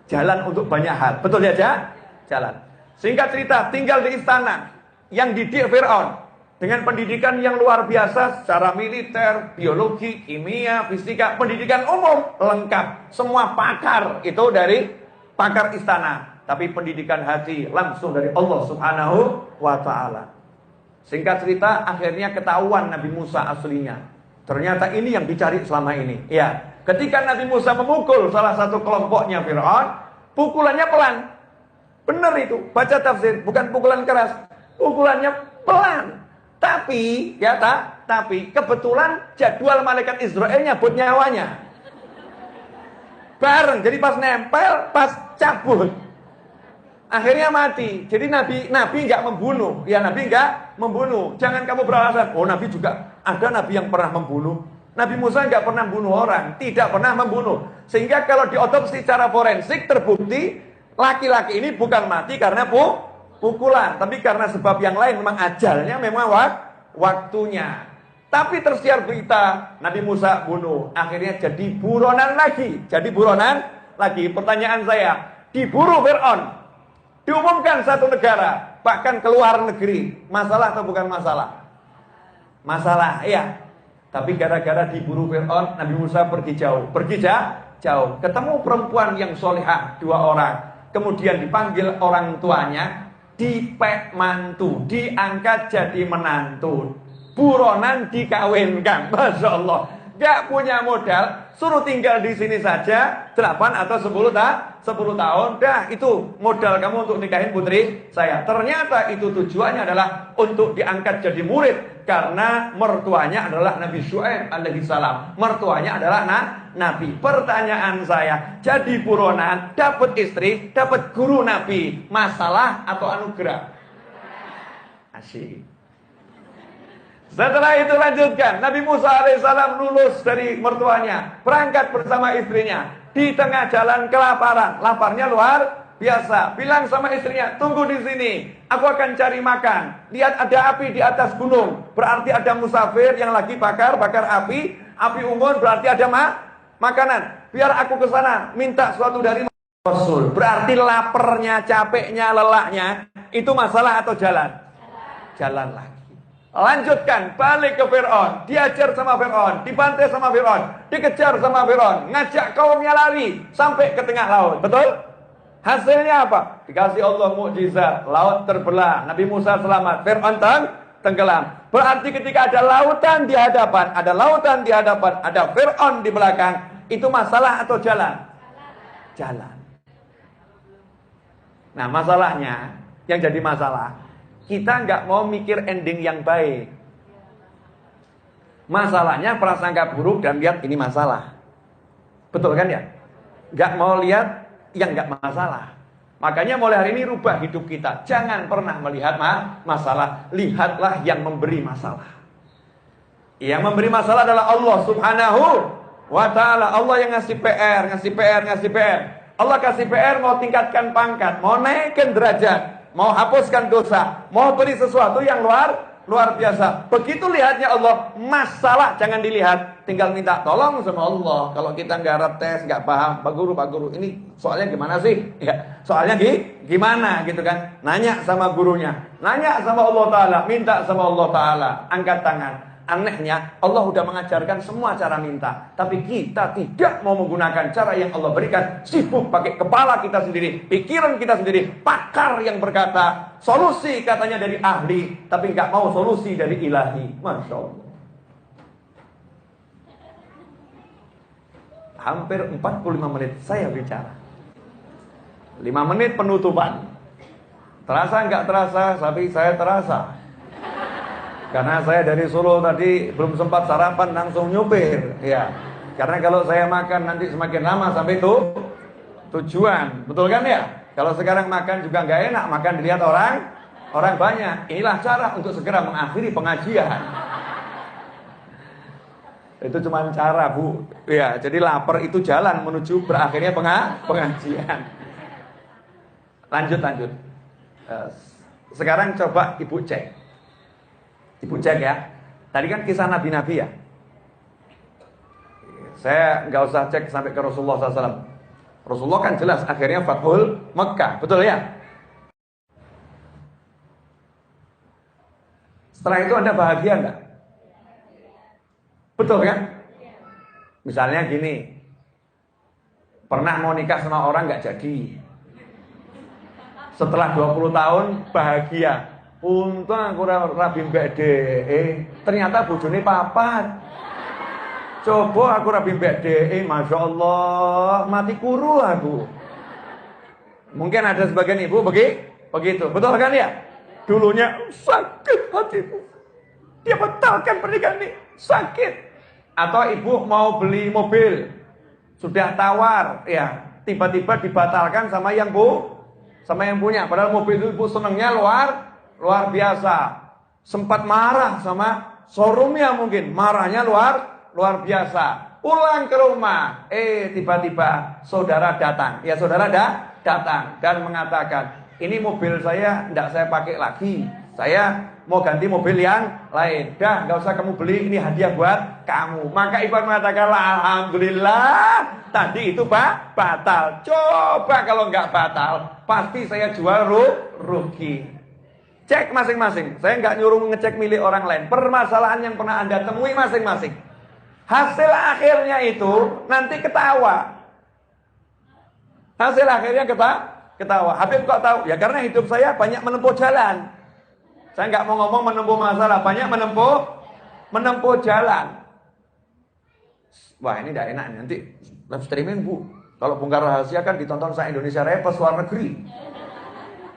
Jalan untuk banyak hal. Betul ya, jalan. Singkat cerita, tinggal di istana yang didik Firaun dengan pendidikan yang luar biasa secara militer, biologi, kimia, fisika, pendidikan umum lengkap. Semua pakar itu dari pakar istana, tapi pendidikan hati langsung dari Allah Subhanahu wa Ta'ala. Singkat cerita, akhirnya ketahuan Nabi Musa aslinya. Ternyata ini yang dicari selama ini. Ya, ketika Nabi Musa memukul salah satu kelompoknya Firaun, pukulannya pelan. Benar itu, baca tafsir, bukan pukulan keras, pukulannya pelan. Tapi kebetulan jadwal malaikat Israelnya buat nyawanya. Bareng, jadi pas nempel, pas cabut, akhirnya mati. Jadi Nabi nggak membunuh. Ya, Nabi nggak membunuh. Jangan kamu beralasan, oh Nabi juga ada Nabi yang pernah membunuh. Nabi Musa nggak pernah bunuh orang, tidak pernah membunuh. Sehingga kalau diotopsi secara forensik terbukti laki-laki ini bukan mati karena pukulan, tapi karena sebab yang lain, memang ajalnya, memang waktunya. Tapi tersiar berita Nabi Musa bunuh, akhirnya jadi buronan lagi. Pertanyaan saya, diburu Firaun, diumumkan satu negara, bahkan ke luar negeri, masalah atau bukan masalah? Masalah, iya. Tapi gara-gara diburu Firaun, Nabi Musa pergi jauh, ketemu perempuan yang solehah 2 orang, kemudian dipanggil orang tuanya, dipek mantu, diangkat jadi menantu, buronan dikawinkan. Masya Allah. Gak punya modal, suruh tinggal di sini saja 8 atau 10 tahun. Dah, itu modal kamu untuk nikahin putri saya. Ternyata itu tujuannya adalah untuk diangkat jadi murid, karena mertuanya adalah Nabi Syuaib alaihi salam. Mertuanya adalah Nabi. Pertanyaan saya, jadi buronan, dapat istri, dapat guru Nabi, masalah atau anugerah? Asyik. Setelah itu lanjutkan, Nabi Musa alaihissalam lulus dari mertuanya, berangkat bersama istrinya. Di tengah jalan kelaparan, laparnya luar biasa. Bilang sama istrinya, tunggu di sini, aku akan cari makan. Lihat ada api di atas gunung, berarti ada musafir yang lagi bakar api. Api unggun berarti ada makanan. Biar aku ke sana, minta sesuatu dari Rasul. Berarti laparnya, capeknya, lelahnya, itu masalah atau jalan? Jalan lagi. Lanjutkan, balik ke Fir'aun, diajar sama Fir'aun, dibantai sama Fir'aun, dikejar sama Fir'aun, ngajak kaumnya lari sampai ke tengah laut. Betul? Hasilnya apa? Dikasih Allah mukjizat, laut terbelah, Nabi Musa selamat, Fir'aun tenggelam. Berarti ketika ada lautan di hadapan, ada Fir'aun di belakang, itu masalah atau jalan? Jalan. Nah, masalahnya, yang jadi masalah, kita nggak mau mikir ending yang baik. Masalahnya prasangka buruk dan lihat ini masalah. Betul kan ya? Nggak mau lihat yang nggak masalah. Makanya mulai hari ini rubah hidup kita. Jangan pernah melihat masalah. Lihatlah yang memberi masalah. Yang memberi masalah adalah Allah subhanahu wa ta'ala. Allah yang ngasih PR. Allah kasih PR mau tingkatkan pangkat, mau naikkan derajat, mau hapuskan dosa, mau beri sesuatu yang luar biasa. Begitu lihatnya Allah, masalah jangan dilihat, tinggal minta tolong sama Allah. Kalau kita nggak tes, nggak paham, Pak Guru, ini soalnya gimana sih? Ya, soalnya gimana gitu kan? Nanya sama gurunya, nanya sama Allah Taala, minta sama Allah Taala, angkat tangan. Anehnya Allah sudah mengajarkan semua cara minta, tapi kita tidak mau menggunakan cara yang Allah berikan. Sibuk pakai kepala kita sendiri, pikiran kita sendiri. Pakar yang berkata solusi katanya dari ahli, tapi nggak mau solusi dari ilahi. Masya Allah. Hampir 45 menit saya bicara, 5 menit penutupan. Terasa nggak terasa, tapi saya terasa. Karena saya dari Solo tadi belum sempat sarapan, langsung nyupir. Ya, karena kalau saya makan nanti semakin lama sampai itu tujuan. Betul kan ya? Kalau sekarang makan juga nggak enak, makan dilihat orang banyak. Inilah cara untuk segera mengakhiri pengajian. Itu cuma cara, Bu. Ya, jadi lapar itu jalan menuju berakhirnya pengajian. Lanjut. Sekarang coba Ibu cek. Ibu cek ya. Tadi kan kisah nabi-nabi ya. Saya nggak usah cek sampai ke Rasulullah SAW. Rasulullah kan jelas akhirnya Fathul Mekah, betul ya? Setelah itu Anda bahagia nggak? Betul kan? Misalnya gini, pernah mau nikah sama orang nggak jadi. Setelah 20 tahun bahagia. Untung aku rabi mbak ternyata bojone papat. Coba aku rabi mbak Masya Allah, mati kuru aku. Mungkin ada sebagian ibu begitu, betul kan ya? Dulunya sakit hatiku, dia batalkan pernikahan ini, sakit. Atau ibu mau beli mobil, sudah tawar, ya tiba-tiba dibatalkan sama yang punya. Padahal mobil itu ibu senangnya luar biasa. Sempat marah sama showroomnya, mungkin marahnya luar biasa. Pulang ke rumah, tiba-tiba saudara datang. Ya saudara datang dan mengatakan, ini mobil saya tidak saya pakai lagi, saya mau ganti mobil yang lain. Dah, nggak usah kamu beli, ini hadiah buat kamu. Maka ibu mengatakan, alhamdulillah, tadi itu batal. Coba kalau nggak batal, pasti saya jual rugi. Cek masing-masing. Saya nggak nyuruh ngecek milik orang lain. Permasalahan yang pernah Anda temui masing-masing. Hasil akhirnya itu nanti ketawa. Hasil akhirnya Ketawa. Habib kok tahu? Ya karena hidup saya banyak menempuh jalan. Saya nggak mau ngomong menempuh masalah, banyak menempuh jalan. Wah ini tidak enak nanti live streaming bu. Kalau bongkar rahasia kan ditonton se-Indonesia repot luar negeri.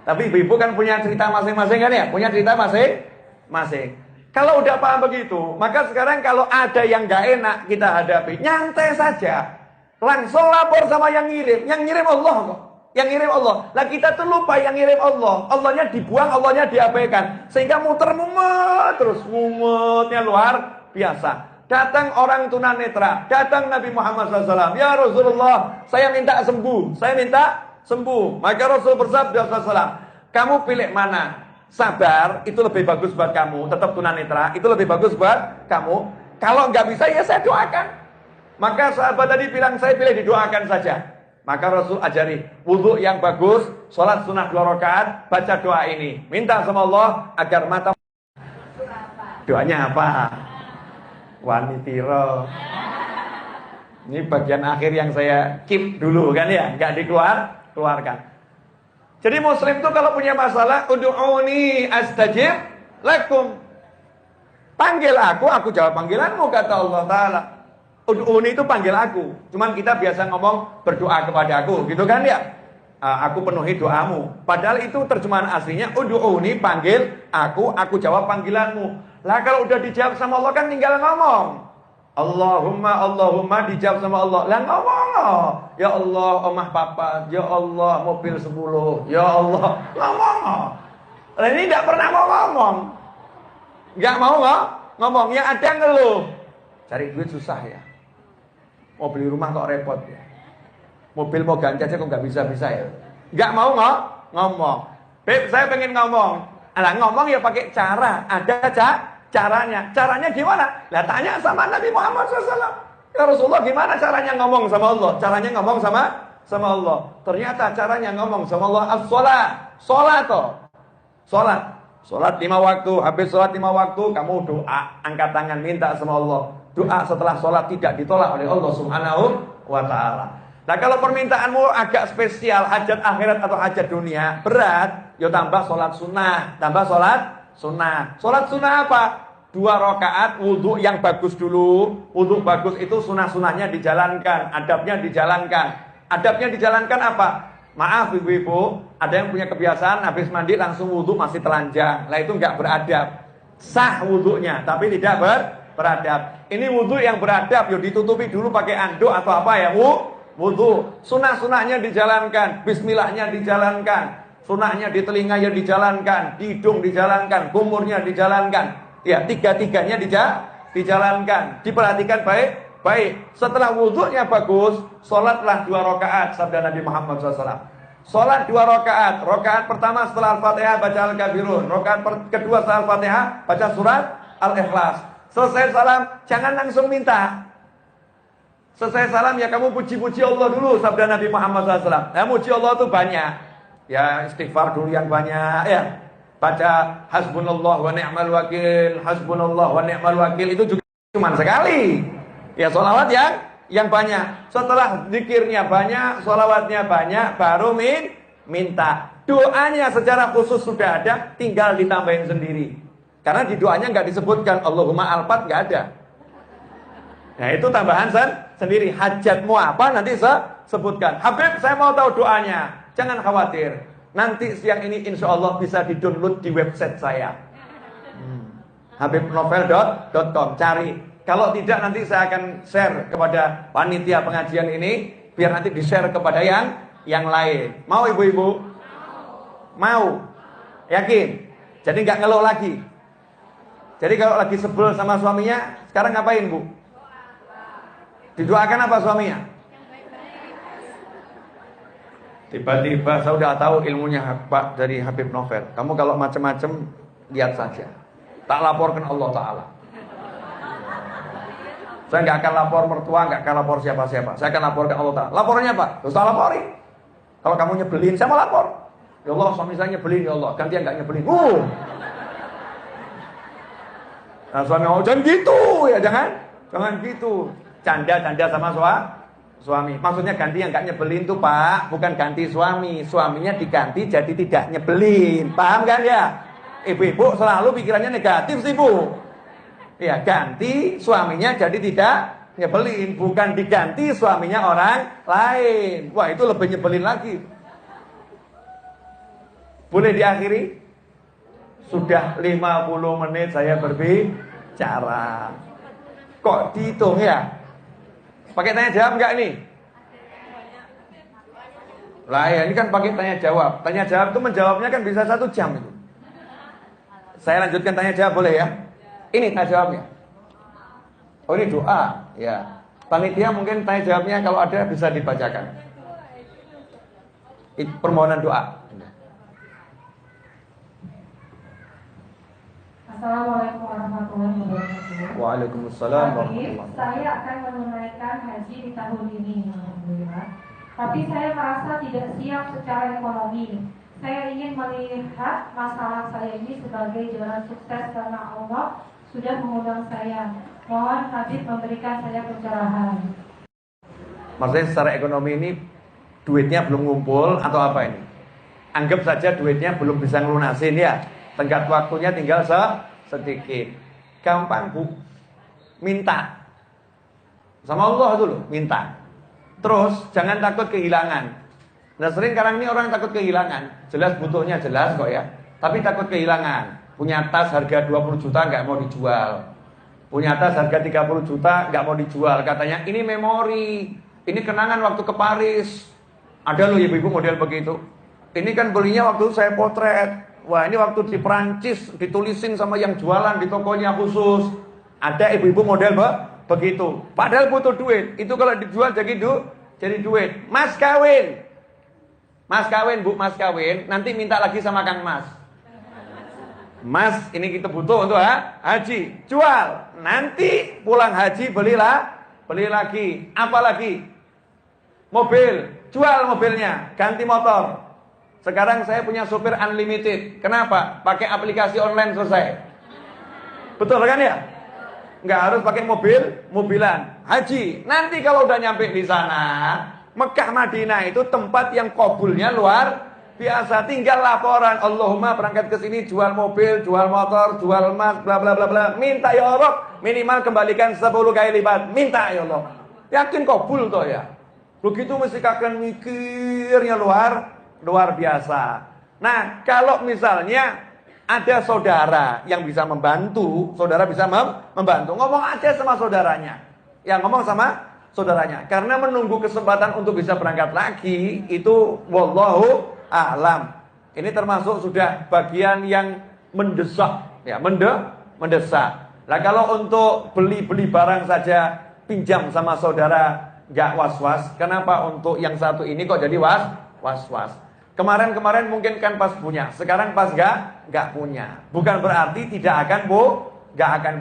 Tapi ibu-ibu kan punya cerita masing-masing kan ya, punya cerita masing-masing. Kalau udah paham begitu, maka sekarang kalau ada yang nggak enak kita hadapi, nyantai saja, langsung lapor sama yang ngirim Allah kok. Yang ngirim Allah. Lah kita tuh lupa yang ngirim Allah. Allahnya dibuang, Allahnya diabaikan. Sehingga muter-mumet terus. Mumetnya luar biasa. Datang orang tunanetra. Datang Nabi Muhammad SAW. Ya Rasulullah, saya minta sembuh. Saya minta sembuh. Maka Rasul bersabda SAW, kamu pilih mana? Sabar, itu lebih bagus buat kamu. Tetap tunanetra, itu lebih bagus buat kamu. Kalau nggak bisa, ya saya doakan. Maka sahabat tadi bilang, saya pilih didoakan saja. Maka Rasul ajari wudhu yang bagus, sholat sunnah 2 rakaat, baca doa ini. Minta sama Allah agar mata. Doanya apa? Wanitiro. Ini bagian akhir yang saya keep dulu kan ya, nggak dikeluarkan. Jadi muslim tuh kalau punya masalah, ud'uni astajib lakum. Panggil aku jawab panggilanmu, kata Allah Ta'ala. Ud'uni itu panggil aku. Cuman kita biasa ngomong berdoa kepada aku, gitu kan ya? Aku penuhi doamu. Padahal itu terjemahan aslinya ud'uni, panggil aku jawab panggilanmu. Lah kalau udah dijawab sama Allah kan tinggal ngomong. Allahumma dijawab sama Allah. Lah ngomong. Ya Allah, omah papa. Ya Allah, mobil 10. Ya Allah, ngomong. Lah ini tidak pernah mau ngomong. Enggak mau ngomong. Yang ada ngeluh. Cari duit susah ya. Mau beli rumah kok repot ya. Mobil mau ganti aja kok nggak bisa ya. Nggak mau ngomong. Beb, saya pengen ngomong. Alah ngomong ya pakai cara. Ada caranya. Caranya gimana? Lah tanya sama Nabi Muhammad SAW. Ya Rasulullah gimana caranya ngomong sama Allah? Caranya ngomong sama Allah. Ternyata caranya ngomong sama Allah as-sholat. Sholat 5 waktu. Habis sholat 5 waktu kamu doa. Angkat tangan minta sama Allah. Doa setelah sholat tidak ditolak oleh Allah Subhanahu wa ta'ala. Nah kalau permintaanmu agak spesial, hajat akhirat atau hajat dunia, berat, ya tambah sholat sunnah. Tambah sholat sunnah. Sholat sunnah apa? 2 rakaat wudhu yang bagus dulu. Wudhu bagus itu sunnah-sunnahnya dijalankan. Adabnya dijalankan apa? Maaf ibu-ibu, ada yang punya kebiasaan habis mandi langsung wudhu masih telanjang. Nah itu enggak beradab. Sah wudhunya, tapi tidak beradab. Ini wudhu yang beradab, yuk ditutupi dulu pakai anduk atau apa ya, wudhu. Sunnah-sunnahnya dijalankan, bismillahnya dijalankan, sunnahnya di telinga ya dijalankan, di hidung dijalankan, kumurnya dijalankan, ya 3-3-nya dijalankan, diperhatikan baik. Setelah wudhunya bagus, sholatlah 2 rakaat, sabda Nabi Muhammad SAW. Sholat 2 rakaat. Rakaat pertama setelah Al-Fatihah baca Al-Kafirun. Rakaat kedua setelah Al-Fatihah baca surat Al-Ikhlas. Selesai salam, jangan langsung minta. Selesai salam ya kamu puji-puji Allah dulu, sabda Nabi Muhammad SAW. Ya muji Allah itu banyak. Ya istighfar dulu yang banyak ya. Baca hasbunallah wa ni'mal wakil, hasbunallah wa ni'mal wakil itu juga cuma sekali. Ya sholawat yang banyak. Setelah zikirnya banyak, sholawatnya banyak, baru minta. Doanya secara khusus sudah ada, tinggal ditambahin sendiri. Karena di doanya nggak disebutkan Allahumma al-fat, nggak ada. Nah itu tambahan sendiri. Hajatmu apa nanti sebutkan. Habib saya mau tahu doanya. Jangan khawatir. Nanti siang ini insya Allah bisa di-download di website saya. habibnovel.com. Cari. Kalau tidak nanti saya akan share kepada panitia pengajian ini. Biar nanti di-share kepada yang lain. Mau ibu-ibu? Mau. Yakin? Jadi nggak ngeluh lagi. Jadi kalau lagi sebel sama suaminya, sekarang ngapain bu? Didoakan apa suaminya? Tiba-tiba saya udah tahu ilmunya Pak dari Habib Novel. Kamu kalau macam-macam lihat saja. Tak laporkan Allah Ta'ala. Saya nggak akan lapor mertua, nggak akan lapor siapa-siapa. Saya akan laporkan Allah Ta'ala. Laporannya apa? Terus tak laporin. Kalau kamu nyebelin, saya mau lapor. Ya Allah, suami saya nyebelin, ya Allah. Gantian nggak nyebelin. Nah suami jangan gitu ya, jangan gitu. Canda sama Suami. Maksudnya ganti yang gak nyebelin tuh Pak, bukan ganti suami. Suaminya diganti jadi tidak nyebelin. Paham kan ya? Ibu-ibu selalu pikirannya negatif sih Bu. Ya, ganti suaminya jadi tidak nyebelin, bukan diganti suaminya orang lain. Wah, itu lebih nyebelin lagi. Boleh diakhiri? Sudah 50 menit saya berbicara. Kok dihitung ya? Pakai tanya jawab enggak nih? Lah ya, ini kan pakai tanya jawab. Tanya jawab itu menjawabnya kan bisa 1 jam itu. Saya lanjutkan tanya jawab boleh ya? Ini tanya jawabnya. Oh ini doa, ya. Panitia mungkin tanya jawabnya kalau ada bisa dibacakan. Permohonan doa. Assalamualaikum warahmatullahi wabarakatuh. Waalaikumsalam warahmatullahi wabarakatuh. Saya akan menunaikan haji di tahun ini, alhamdulillah. Tapi saya merasa tidak siap secara ekonomi. Saya ingin melihat masalah saya ini sebagai jalan sukses karena Allah sudah mengundang saya. Mohon Habib memberikan saya pencerahan. Maksudnya secara ekonomi ini duitnya belum ngumpul atau apa ini? Anggap saja duitnya belum bisa ngelunasin ya. Tenggat waktunya tinggal sedikit. Gampang Bu. Minta. Sama Allah dulu, minta. Terus jangan takut kehilangan. Nah sering sekarang ini orang takut kehilangan. Jelas butuhnya jelas kok ya. Tapi takut kehilangan. Punya tas harga 20 juta nggak mau dijual. Punya tas harga 30 juta nggak mau dijual. Katanya ini memori. Ini kenangan waktu ke Paris. Ada loh ibu-ibu model begitu. Ini kan belinya waktu saya potret. Wah ini waktu di Perancis ditulisin sama yang jualan di tokonya khusus. Ada ibu-ibu model begitu. Padahal butuh duit. Itu kalau dijual jadi duit. Mas kawin. Mas kawin Bu, mas kawin. Nanti minta lagi sama Kang Mas. Mas ini kita butuh untuk haji. Jual. Nanti pulang haji beli lagi. Apa lagi? Mobil. Jual mobilnya. Ganti motor. Sekarang saya punya sopir unlimited. Kenapa? Pakai aplikasi online selesai. Betul kan ya? Nggak harus pakai mobilan. Haji. Nanti kalau udah nyampe di sana, Mekah Madinah itu tempat yang kabulnya luar biasa. Tinggal laporan, Allahumma berangkat ke sini jual mobil, jual motor, jual emas, bla bla bla bla. Minta ya Allah, minimal kembalikan 10 kali lipat. Minta ya Allah. Yakin kabul toh ya. Begitu mesti kakek mikirnya luar biasa. Nah, kalau misalnya ada saudara yang bisa membantu, saudara bisa membantu, ngomong aja sama saudaranya. Ya, ngomong sama saudaranya. Karena menunggu kesempatan untuk bisa berangkat lagi, itu wallahu a'lam. Ini termasuk sudah bagian yang mendesak. Ya, mendesak. Nah, kalau untuk beli-beli barang saja, pinjam sama saudara, nggak was-was. Kenapa untuk yang satu ini kok jadi was-was? Kemarin mungkin kan pas punya, sekarang pas nggak punya. Bukan berarti nggak akan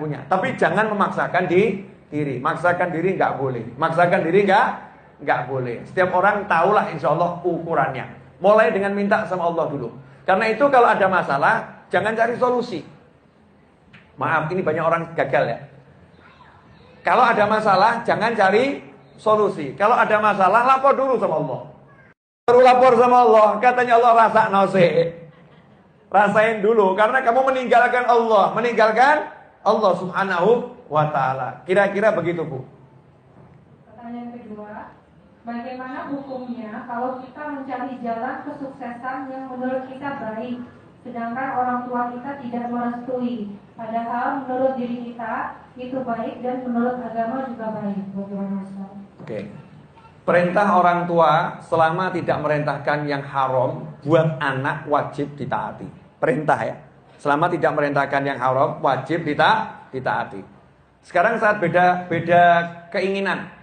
punya. Tapi jangan memaksakan diri. Maksakan diri nggak boleh. Maksakan diri nggak boleh. Setiap orang tahulah insya Allah ukurannya. Mulai dengan minta sama Allah dulu. Karena itu kalau ada masalah, jangan cari solusi. Maaf, ini banyak orang gagal ya. Kalau ada masalah, jangan cari solusi. Kalau ada masalah, lapor dulu sama Allah. Baru lapor sama Allah, katanya Allah rasa nose. Rasain dulu, karena kamu meninggalkan Allah subhanahu wa ta'ala. Kira-kira begitu Bu. Pertanyaan kedua, bagaimana hukumnya kalau kita mencari jalan kesuksesan yang menurut kita baik, sedangkan orang tua kita tidak merestui, padahal menurut diri kita itu baik dan menurut agama juga baik. Bagaimana Ustaz? Oke. Perintah orang tua selama tidak merintahkan yang haram buat anak wajib ditaati. Perintah ya. Selama tidak merintahkan yang haram wajib ditaati. Sekarang saat beda keinginan.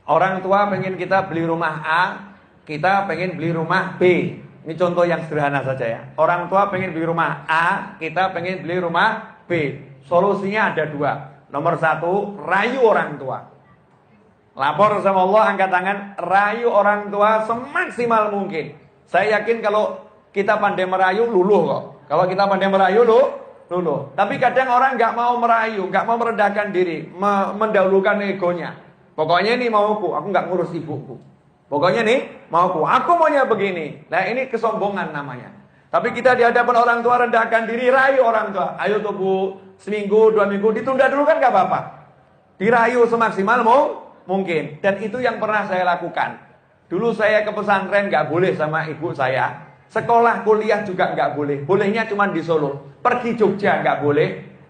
Orang tua pengen kita beli rumah A, kita pengen beli rumah B. Ini contoh yang sederhana saja ya. Orang tua pengen beli rumah A, kita pengen beli rumah B. Solusinya ada 2. Nomor 1, rayu orang tua. Lapor sama Allah, angkat tangan, rayu orang tua semaksimal mungkin. Saya yakin kalau kita pandai merayu, luluh kok. Kalau kita pandai merayu, luluh. Tapi kadang orang nggak mau merayu, nggak mau merendahkan diri, mendahulukan egonya. Pokoknya ini mauku, aku nggak ngurus ibuku. Pokoknya nih mauku, aku maunya begini. Nah ini kesombongan namanya. Tapi kita di hadapan orang tua rendahkan diri, rayu orang tua. Ayo tuh bu, seminggu, 2 minggu, ditunda dulu kan nggak apa-apa. Dirayu semaksimal mungkin. Dan itu yang pernah saya lakukan. Dulu saya ke pesantren nggak boleh sama ibu saya. Sekolah, kuliah juga nggak boleh. Bolehnya cuma di Solo. Pergi Jogja nggak boleh.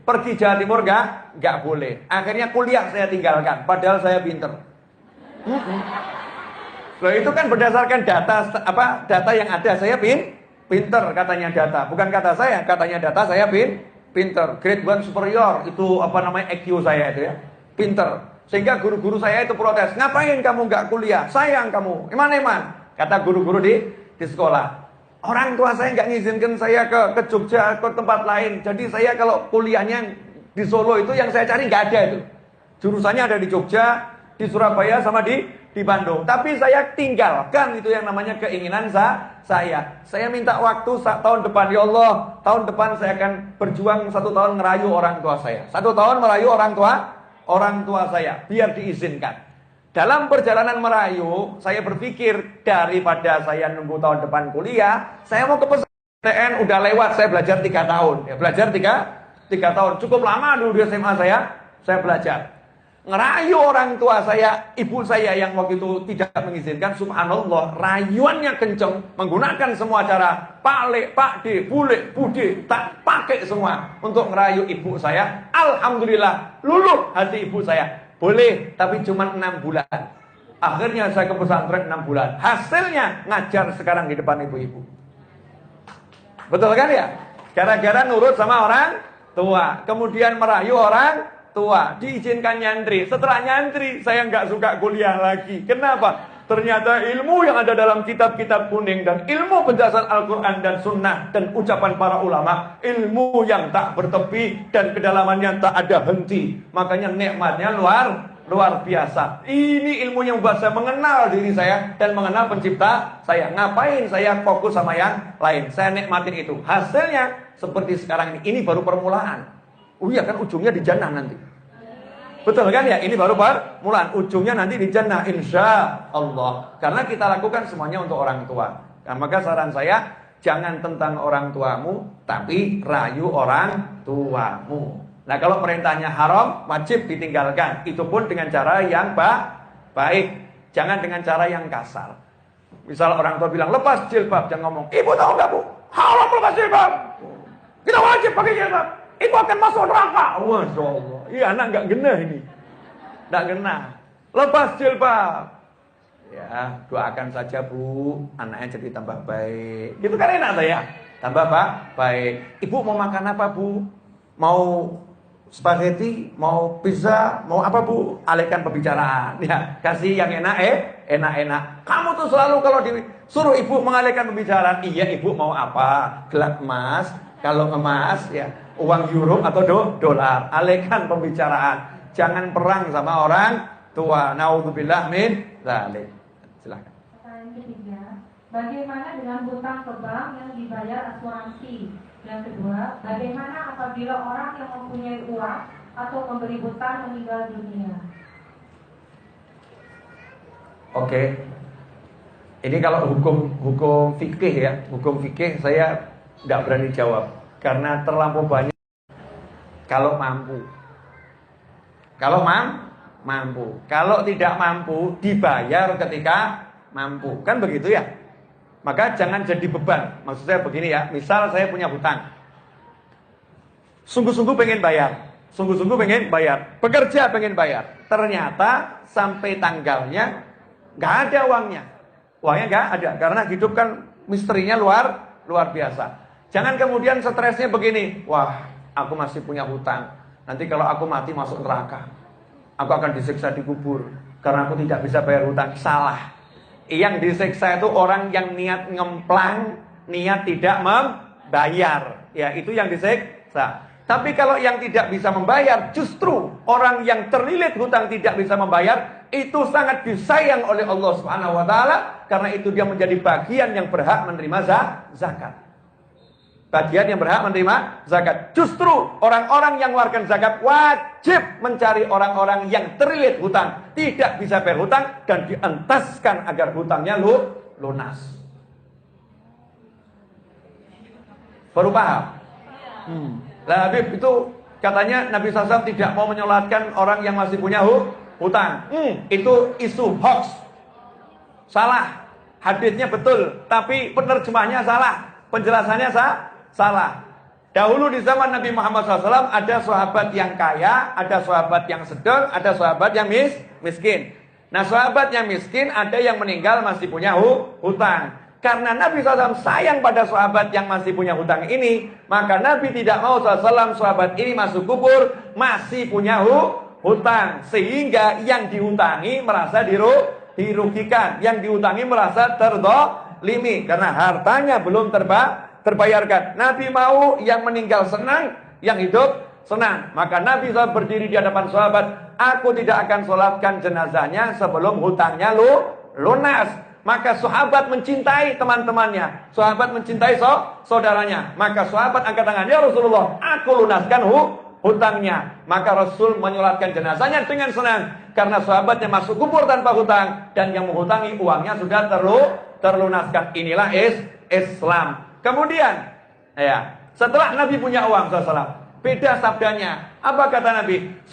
Pergi Jawa Timur nggak boleh. Akhirnya kuliah saya tinggalkan. Padahal saya pinter. Loh itu kan berdasarkan data yang ada. Saya pinter katanya data. Bukan kata saya. Katanya data saya pinter. Grade 1 superior. Itu IQ saya itu ya. Pinter. Sehingga guru-guru saya itu protes. Ngapain kamu nggak kuliah? Sayang kamu. Eman. Kata guru-guru di sekolah. Orang tua saya nggak ngizinkan saya ke Jogja, ke tempat lain. Jadi saya kalau kuliahnya di Solo itu yang saya cari nggak ada itu. Jurusannya ada di Jogja, di Surabaya, sama di Bandung. Tapi saya tinggalkan itu yang namanya keinginan saya. Saya minta waktu tahun depan. Ya Allah, tahun depan saya akan berjuang 1 tahun ngerayu orang tua saya. 1 tahun merayu orang tua saya. Biar diizinkan. Dalam perjalanan merayu, saya berpikir daripada saya nunggu tahun depan kuliah, saya mau ke pesantren, udah lewat, saya belajar 3 tahun. Ya, belajar 3 tahun. Cukup lama dulu di SMA saya belajar. Ngerayu orang tua saya, ibu saya yang waktu itu tidak mengizinkan, subhanallah, rayuannya kenceng, menggunakan semua cara, Pak Le, Pak D, Bule, Bude, tak pakai semua untuk ngerayu ibu saya. Alhamdulillah, luluh hati ibu saya. Boleh, tapi cuma 6 bulan. Akhirnya saya ke pesantren 6 bulan. Hasilnya ngajar sekarang di depan ibu-ibu. Betul kan ya? Gara-gara nurut sama orang tua. Kemudian merayu orang tua. Diizinkan nyantri. Setelah nyantri, saya nggak suka kuliah lagi. Kenapa? Ternyata ilmu yang ada dalam kitab-kitab kuning dan ilmu penjelasan Al-Quran dan Sunnah dan ucapan para ulama, ilmu yang tak bertepi dan kedalamannya tak ada henti. Makanya nikmatnya luar biasa. Ini ilmu yang membuat saya mengenal diri saya dan mengenal pencipta saya. Ngapain saya fokus sama yang lain? Saya nikmatin itu. Hasilnya seperti sekarang ini baru permulaan. Oh iya kan ujungnya di jannah nanti. Betul kan ya? Ini baru permulaan. Ujungnya nanti di jannah insya Allah. Karena kita lakukan semuanya untuk orang tua. Nah, maka saran saya, jangan tentang orang tuamu, tapi rayu orang tuamu. Nah kalau perintahnya haram, wajib ditinggalkan. Itu pun dengan cara yang baik. Jangan dengan cara yang kasar. Misal orang tua bilang, lepas jilbab. Jangan ngomong, ibu tahu gak bu? Haram lepas jilbab. Kita wajib pakai jilbab. Itu akan masuk neraka. Masya Allah. Iya anak gak genah ini. Gak genah. Lepas jilbab. Ya doakan saja bu. Anaknya jadi tambah baik. Gitu kan enak saya. Tambah baik. Ibu mau makan apa bu? Mau spaghetti? Mau pizza? Mau apa bu? Alihkan pembicaraan. Ya kasih yang enak enak. Kamu tuh selalu kalau disuruh ibu mengalihkan pembicaraan. Iya ibu mau apa? Gelas emas. Kalau emas ya uang euro atau dolar. Alihkan pembicaraan. Jangan perang sama orang tua. Naudzubillah min dzalik. Silakan. Pertanyaan ketiga, bagaimana dengan hutang ke bank yang dibayar asuransi? Yang kedua, bagaimana apabila orang yang mempunyai uang atau memberi hutang meninggal dunia? Oke. Ini kalau hukum fikih ya, hukum fikih saya tidak berani jawab karena terlampau banyak. Kalau mampu, kalau tidak mampu dibayar ketika mampu, kan begitu ya. Maka jangan jadi beban. Maksud saya begini ya, misal saya punya hutang, sungguh-sungguh pengen bayar, bekerja pengen bayar, ternyata sampai tanggalnya nggak ada uangnya nggak ada, karena hidup kan misterinya luar biasa. Jangan kemudian stresnya begini, wah aku masih punya hutang, nanti kalau aku mati masuk neraka, aku akan disiksa di kubur karena aku tidak bisa bayar hutang. Salah. Yang disiksa itu orang yang niat ngemplang, niat tidak membayar. Ya, itu yang disiksa. Tapi kalau yang tidak bisa membayar, justru orang yang terlilit hutang tidak bisa membayar, itu sangat disayang oleh Allah Subhanahu wa taala karena itu dia menjadi bagian yang berhak menerima zakat. bagian yang berhak menerima zakat. Justru orang-orang yang mengeluarkan zakat wajib mencari orang-orang yang terlilit hutang, tidak bisa bayar hutang, dan dientaskan agar hutangnya lunas. Baru paham? Nah, Habib itu katanya Nabi SAW tidak mau menyolatkan orang yang masih punya hutang. Itu isu hoax. Salah. Hadisnya betul, tapi penerjemahnya salah. Penjelasannya salah. Dahulu di zaman Nabi Muhammad SAW ada sahabat yang kaya, ada sahabat yang sedang, ada sahabat yang miskin. Nah, sahabat yang miskin ada yang meninggal masih punya hutang. Karena Nabi SAW sayang pada sahabat yang masih punya hutang ini, maka Nabi tidak mau SAW sahabat ini masuk kubur masih punya hutang, sehingga yang dihutangi merasa dirugikan, yang dihutangi merasa terdolimi karena hartanya belum terbayarkan. Nabi mau yang meninggal senang, yang hidup senang. Maka Nabi SAW berdiri di hadapan sahabat, aku tidak akan sholatkan jenazahnya sebelum hutangnya lunas. Maka sahabat mencintai teman-temannya, sahabat mencintai saudaranya. Maka sahabat angkat tangan, ya Rasulullah, aku lunaskan hutangnya. Maka Rasul menyolatkan jenazahnya dengan senang, karena sahabatnya masuk kubur tanpa hutang, dan yang menghutangi uangnya sudah terlunaskan. Inilah Islam. Kemudian, setelah Nabi punya uang, beda sabdanya. Apa kata Nabi?